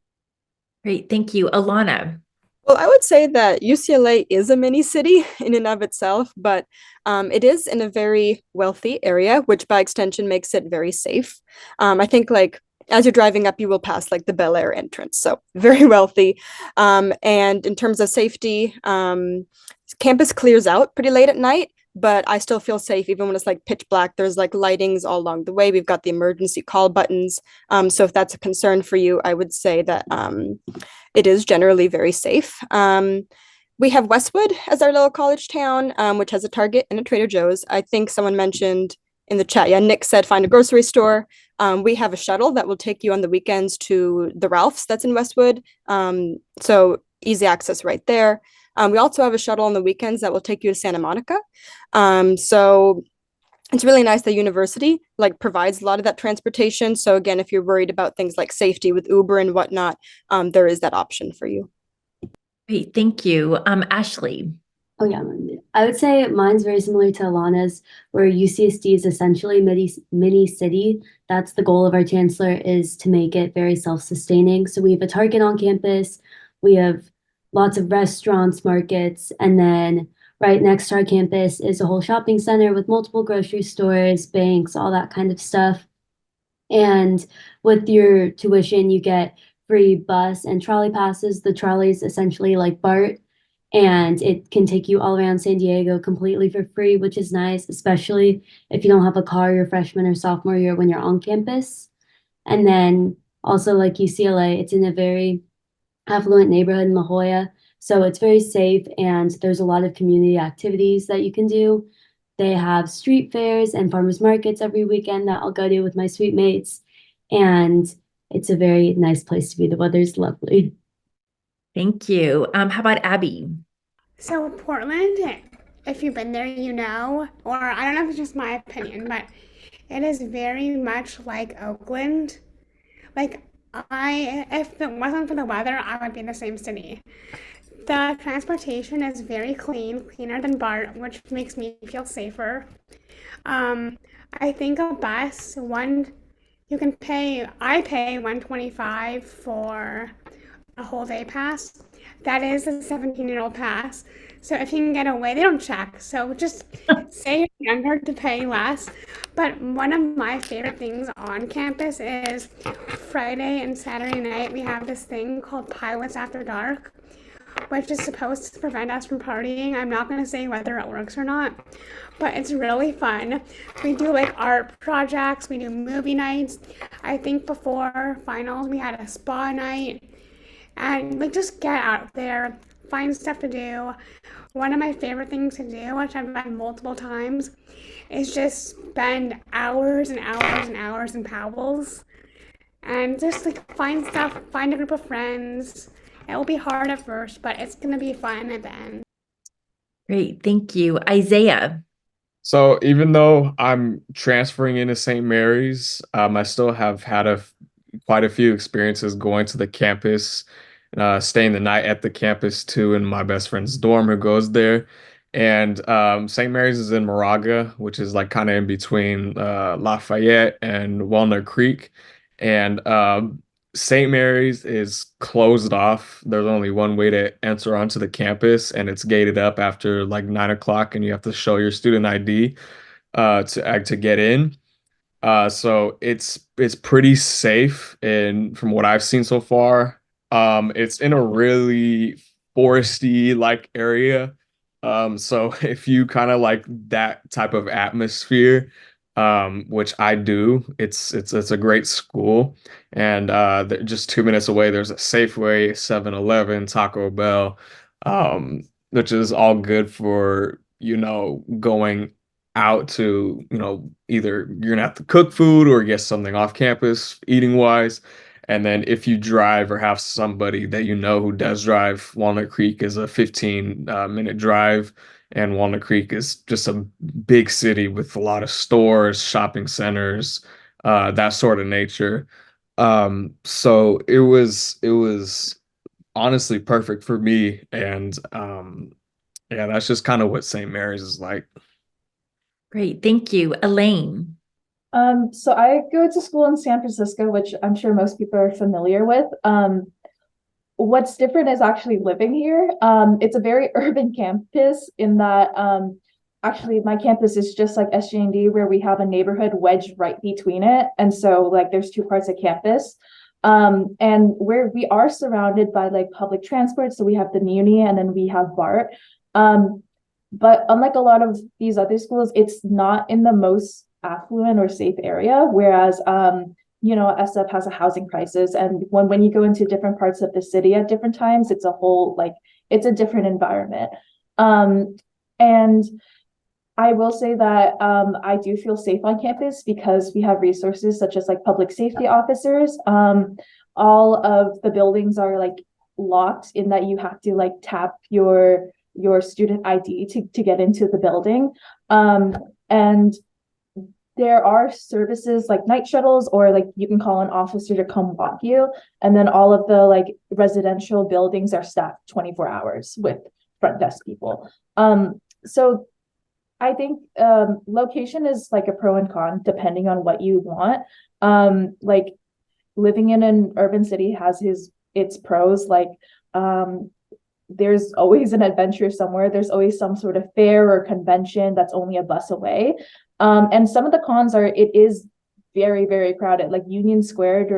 Great, thank you. Alana.
Well, I would say that UCLA is a mini city in and of itself, but it is in a very wealthy area, which by extension makes it very safe. I think like as you're driving up, you will pass like the Bel Air entrance, so very wealthy. And in terms of safety, campus clears out pretty late at night, but I still feel safe even when it's like pitch black. There's like lightings all along the way. We've got the emergency call buttons. So if that's a concern for you, I would say that it is generally very safe. We have Westwood as our little college town, which has a Target and a Trader Joe's. I think someone mentioned in the chat, yeah, Nick said find a grocery store. We have a shuttle that will take you on the weekends to the Ralph's that's in Westwood. So easy access right there. We also have a shuttle on the weekends that will take you to Santa Monica. So it's really nice that university like provides a lot of that transportation. So again, if you're worried about things like safety with Uber and whatnot, there is that option for you.
Great, thank you. Ashley.
Oh yeah, I would say mine's very similar to Alana's, where UCSD is essentially mini city. That's the goal of our chancellor, is to make it very self-sustaining. So we have a Target on campus, we have lots of restaurants, markets, and then right next to our campus is a whole shopping center with multiple grocery stores, banks, all that kind of stuff. And with your tuition, you get free bus and trolley passes. The trolley's essentially like BART. and it can take you all around San Diego completely for free, which is nice, especially if you don't have a car your freshman or sophomore year when you're on campus. And then also like UCLA, it's in a very affluent neighborhood in La Jolla, so it's very safe and there's a lot of community activities that you can do. They have street fairs and farmers markets every weekend that I'll go to with my sweet mates, and it's a very nice place to be. The weather's lovely.
Thank you. How about Abby?
So Portland, if you've been there, you know, or I don't know if it's just my opinion, but it is very much like Oakland. Like if it wasn't for the weather, I would be in the same city. The transportation is very clean, cleaner than BART, which makes me feel safer. I think a bus, I pay $125 for a whole day pass. That is a 17-year-old pass. So if you can get away, they don't check. So just say you're younger to pay less. But one of my favorite things on campus is Friday and Saturday night, we have this thing called Pilots After Dark, which is supposed to prevent us from partying. I'm not going to say whether it works or not, but it's really fun. We do like art projects, we do movie nights. I think before finals, we had a spa night. And like just get out there, find stuff to do. One of my favorite things to do, which I've done multiple times, is just spend hours and hours and hours in Powell's and just like find stuff, find a group of friends. It will be hard at first, but it's gonna be fun at the end.
Great, thank you. Isaiah.
So even though I'm transferring into St. Mary's, I still have had quite a few experiences going to the campus, staying the night at the campus too, in my best friend's dorm who goes there. And St. Mary's is in Moraga, which is like kind of in between Lafayette and Walnut Creek. And St. Mary's is closed off. There's only one way to enter onto the campus, and it's gated up after like 9 o'clock, and you have to show your student ID to get in. So it's pretty safe, and from what I've seen so far, it's in a really foresty like area. So if you kind of like that type of atmosphere, which I do, it's a great school, and just 2 minutes away, there's a Safeway, 7-Eleven, Taco Bell, which is all good for going out to, either you're gonna have to cook food or get something off campus eating wise. And then if you drive or have somebody that you know who does drive, Walnut Creek is a 15-minute drive. And Walnut Creek is just a big city with a lot of stores, shopping centers, that sort of nature. So it was honestly perfect for me. And yeah, that's just kind of what St. Mary's is like.
Great, thank you. Elaine.
So I go to school in San Francisco, which I'm sure most people are familiar with. What's different is actually living here. It's a very urban campus in that actually my campus is just like SJND, where we have a neighborhood wedged right between it. And so like there's two parts of campus. And where we are surrounded by like public transport. So we have the Muni and then we have BART. But unlike a lot of these other schools, it's not in the most affluent or safe area, whereas SF has a housing crisis, and when you go into different parts of the city at different times, it's it's a different environment. And I will say that I do feel safe on campus because we have resources such as like public safety officers. All of the buildings are like locked in that you have to like tap your student ID to get into the building. And there are services like night shuttles, or like you can call an officer to come walk you. And then all of the like residential buildings are staffed 24 hours with front desk people. So I think location is like a pro and con depending on what you want. Like living in an urban city has its pros, like there's always an adventure somewhere. There's always some sort of fair or convention that's only a bus away. And some of the cons are it is very, very crowded. Like Union Square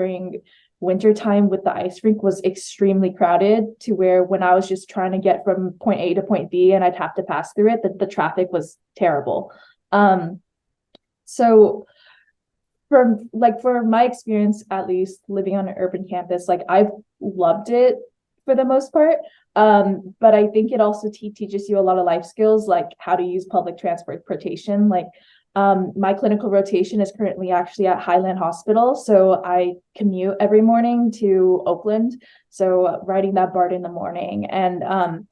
wintertime with the ice rink was extremely crowded, to where when I was just trying to get from point A to point B and I'd have to pass through it, the traffic was terrible. So for my experience, at least living on an urban campus, like I've loved it for the most part. But I think it also teaches you a lot of life skills, like how to use public transportation. Like my clinical rotation is currently actually at Highland Hospital, so I commute every morning to Oakland. So riding that BART in the morning, and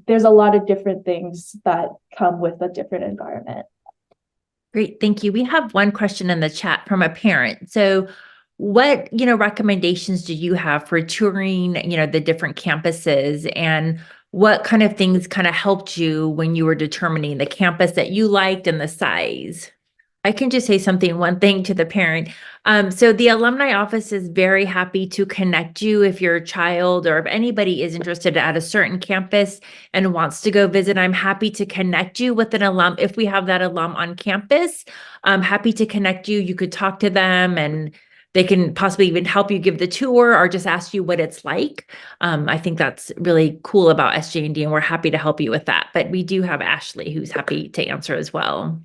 there's a lot of different things that come with a different environment.
Great, thank you. We have one question in the chat from a parent. So what, recommendations do you have for touring, the different campuses, and what kind of things kind of helped you when you were determining the campus that you liked and the size? I can just say one thing to the parent. So the alumni office is very happy to connect you if your child or if anybody is interested at a certain campus and wants to go visit. I'm happy to connect you with an alum. If we have that alum on campus, I'm happy to connect you. You could talk to them and they can possibly even help you give the tour or just ask you what it's like. I think that's really cool about SJND, and we're happy to help you with that. But we do have Ashley who's happy to answer as well.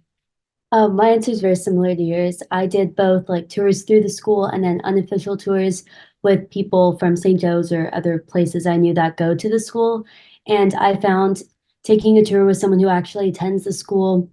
My answer is very similar to yours. I did both like tours through the school and then unofficial tours with people from St. Joe's or other places I knew that go to the school. And I found taking a tour with someone who actually attends the school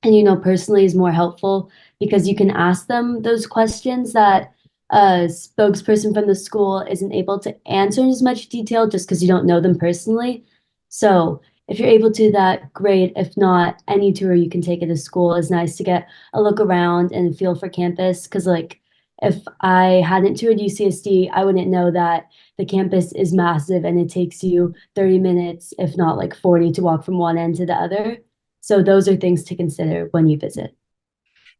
and, personally is more helpful because you can ask them those questions that a spokesperson from the school isn't able to answer in as much detail just because you don't know them personally. So if you're able to do that, great. If not, any tour you can take at a school is nice to get a look around and feel for campus. Because, like, if I hadn't toured UCSD, I wouldn't know that the campus is massive and it takes you 30 minutes, if not like 40, to walk from one end to the other. So those are things to consider when you visit.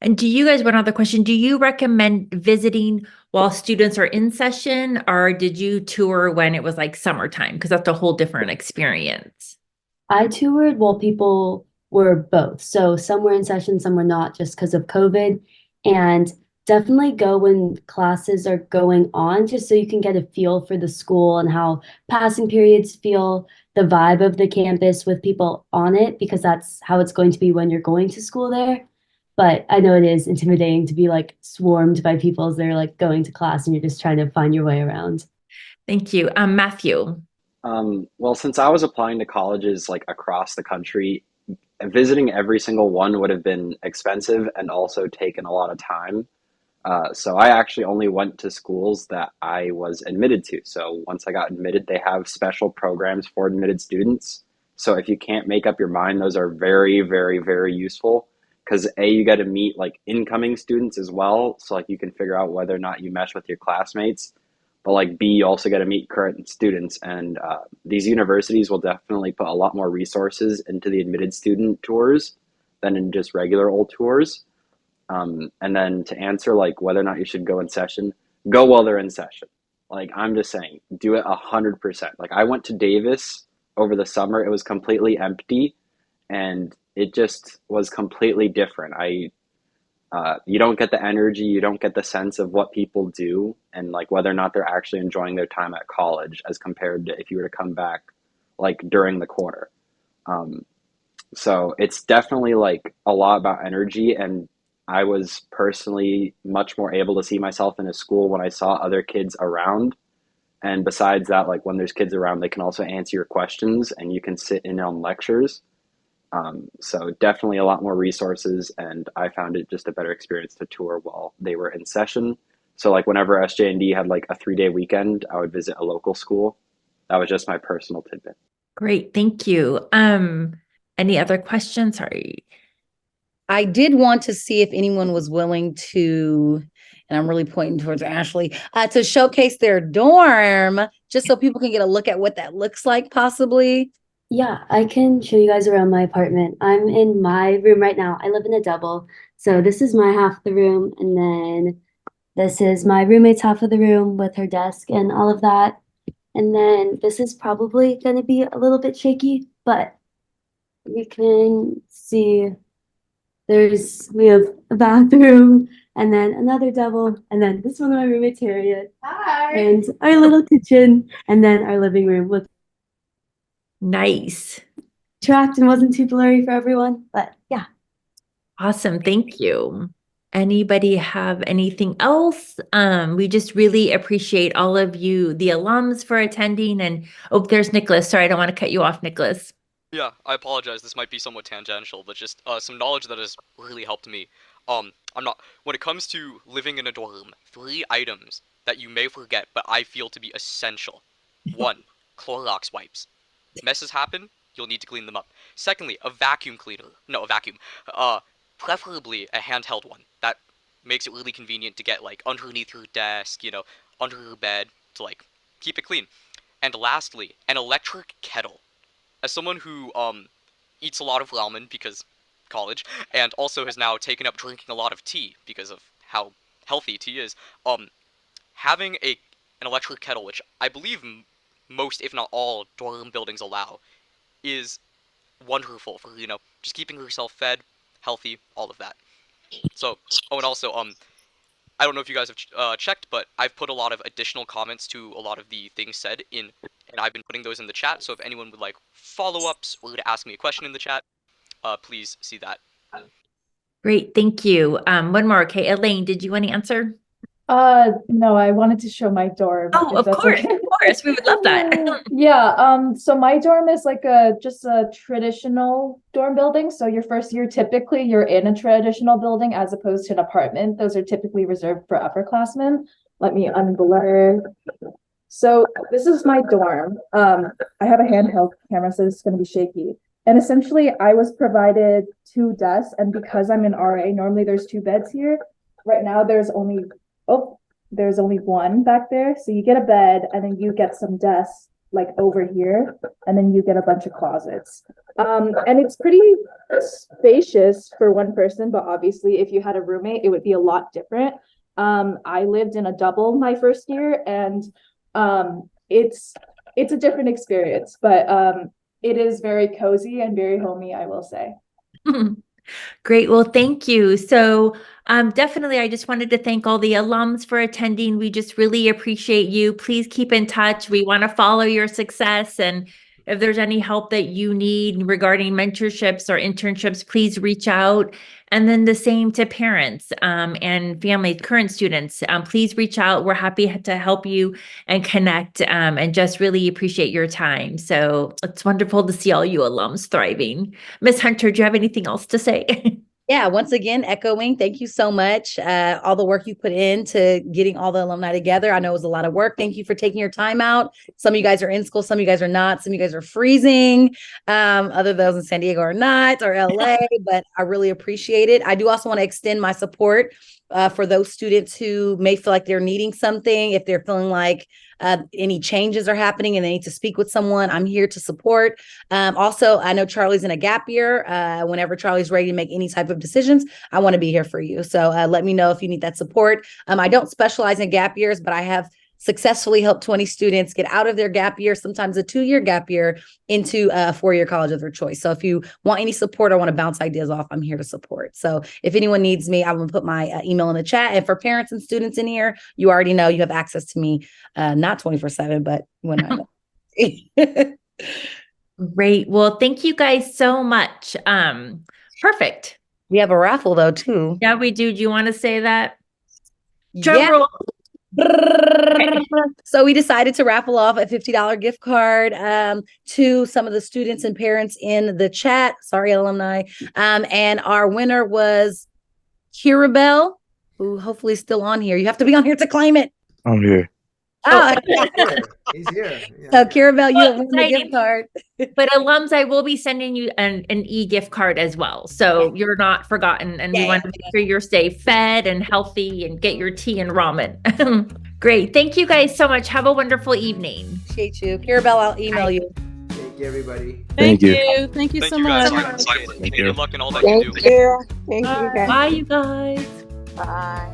And one other question, do you recommend visiting while students are in session, or did you tour when it was like summertime? Because that's a whole different experience.
I toured while people were both. So some were in session, some were not just because of COVID. And definitely go when classes are going on, just so you can get a feel for the school and how passing periods feel, the vibe of the campus with people on it, because that's how it's going to be when you're going to school there. But I know it is intimidating to be like swarmed by people as they're like going to class and you're just trying to find your way around.
Thank you. Matthew.
Well, since I was applying to colleges like across the country, visiting every single one would have been expensive and also taken a lot of time. So I actually only went to schools that I was admitted to. So once I got admitted, they have special programs for admitted students. So if you can't make up your mind, those are very, very, very useful because you got to meet like incoming students as well. So like you can figure out whether or not you mesh with your classmates. But like B, you also got to meet current students, and these universities will definitely put a lot more resources into the admitted student tours than in just regular old tours. And then to answer like whether or not you should go in session, go while they're in session. Like I'm just saying, do it 100%. Like I went to Davis over the summer; it was completely empty, and it just was completely different. You don't get the energy, you don't get the sense of what people do and like whether or not they're actually enjoying their time at college as compared to if you were to come back like during the quarter. So it's definitely like a lot about energy, and I was personally much more able to see myself in a school when I saw other kids around. And besides that, like when there's kids around, they can also answer your questions and you can sit in on lectures. So definitely a lot more resources, and I found it just a better experience to tour while they were in session. So like whenever SJND had like a 3-day weekend, I would visit a local school. That was just my personal tidbit.
Great, thank you. Any other questions? Sorry.
I did want to see if anyone was willing to, and I'm really pointing towards Ashley, to showcase their dorm just so people can get a look at what that looks like possibly.
Yeah, I can show you guys around my apartment. I'm in my room right now. I live in a double. So this is my half of the room, and then this is my roommate's half of the room with her desk and all of that. And then this is probably going to be a little bit shaky, but you can see We have a bathroom and then another double, and then this one of my roommates, Harriet. Hi. And our little kitchen, and then our living room with
Nice.
tracked and wasn't too blurry for everyone. But yeah.
Awesome. Thank you. Anybody have anything else? We just really appreciate all of you, the alums, for attending. And oh, there's Nicholas. Sorry, I don't want to cut you off, Nicholas.
Yeah, I apologize. This might be somewhat tangential, but just some knowledge that has really helped me. When it comes to living in a dorm, 3 items that you may forget, but I feel to be essential. 1, Clorox wipes. Messes happen, you'll need to clean them up. Secondly, a vacuum cleaner. No, a vacuum. Preferably a handheld one. That makes it really convenient to get, like, underneath your desk, under your bed, to, like, keep it clean. And lastly, an electric kettle. As someone who eats a lot of ramen because college, and also has now taken up drinking a lot of tea because of how healthy tea is, having an electric kettle, which I believe most, if not all, dorm buildings allow, is wonderful for, just keeping yourself fed, healthy, all of that. So, and also, I don't know if you guys have checked, but I've put a lot of additional comments to a lot of the things said and I've been putting those in the chat, so if anyone would like follow-ups or to ask me a question in the chat, please see that.
Great. Thank you. One more. Okay. Elaine, did you want to answer?
No, I wanted to show my dorm.
Oh, of course.
Okay.
Of course. We would love that.
Yeah, so my dorm is like just a traditional dorm building. So your first year, typically you're in a traditional building as opposed to an apartment. Those are typically reserved for upperclassmen. Let me unblur. So this is my dorm. I have a handheld camera, so it's going to be shaky. And essentially, I was provided 2 desks, and because I'm an RA, normally there's 2 beds here. Right now, there's only one back there. So you get a bed, and then you get some desks like over here, and then you get a bunch of closets. And it's pretty spacious for one person, but obviously, if you had a roommate, it would be a lot different. I lived in a double my first year, and it's a different experience, but it is very cozy and very homey, I will say.
Great. Well, thank you. So definitely, I just wanted to thank all the alums for attending. We just really appreciate you. Please keep in touch. We want to follow your success. And if there's any help that you need regarding mentorships or internships, please reach out. And then the same to parents and families, current students, please reach out. We're happy to help you and connect and just really appreciate your time. So it's wonderful to see all you alums thriving. Ms. Hunter, do you have anything else to say?
Yeah, once again, echoing, thank you so much. All the work you put into getting all the alumni together. I know it was a lot of work. Thank you for taking your time out. Some of you guys are in school, some of you guys are not. Some of you guys are freezing. Other those in San Diego are not, or LA, but I really appreciate it. I do also want to extend my support for those students who may feel like they're needing something. If they're feeling like any changes are happening and they need to speak with someone, I'm here to support. Also, I know Charlie's in a gap year. Whenever Charlie's ready to make any type of decisions, I want to be here for you. So let me know if you need that support. I don't specialize in gap years, but I have successfully helped 20 students get out of their gap year, sometimes a 2-year gap year, into a 4-year college of their choice. So if you want any support or want to bounce ideas off, I'm here to support. So if anyone needs me, I'm going to put my email in the chat. And for parents and students in here, you already know you have access to me, not 24/7, but when I
Great. Well, thank you guys so much. Perfect.
We have a raffle though, too.
Yeah, we do. Do you want to say that?
Yeah.
Drum roll.
So we decided to raffle off a $50 gift card to some of the students and parents in the chat. Sorry, alumni. And our winner was Kirabel, who hopefully is still on here. You have to be on here to claim it.
I'm here.
Oh,
He's here. Yeah.
So Kirabel, you have won the gift card.
But alums, I will be sending you an e-gift card as well. So you're not forgotten. And we want to make sure you're stay fed and healthy and get your tea and ramen. Great. Thank you guys so much. Have a wonderful evening.
Appreciate you. Kirabel, I'll email you.
Thank you, everybody.
Thank you.
Thank you
Thank
so
you
much.
guys.
Thank you.
Good luck in all that you do.
Thank you. Thank you guys.
Bye, you guys.
Bye.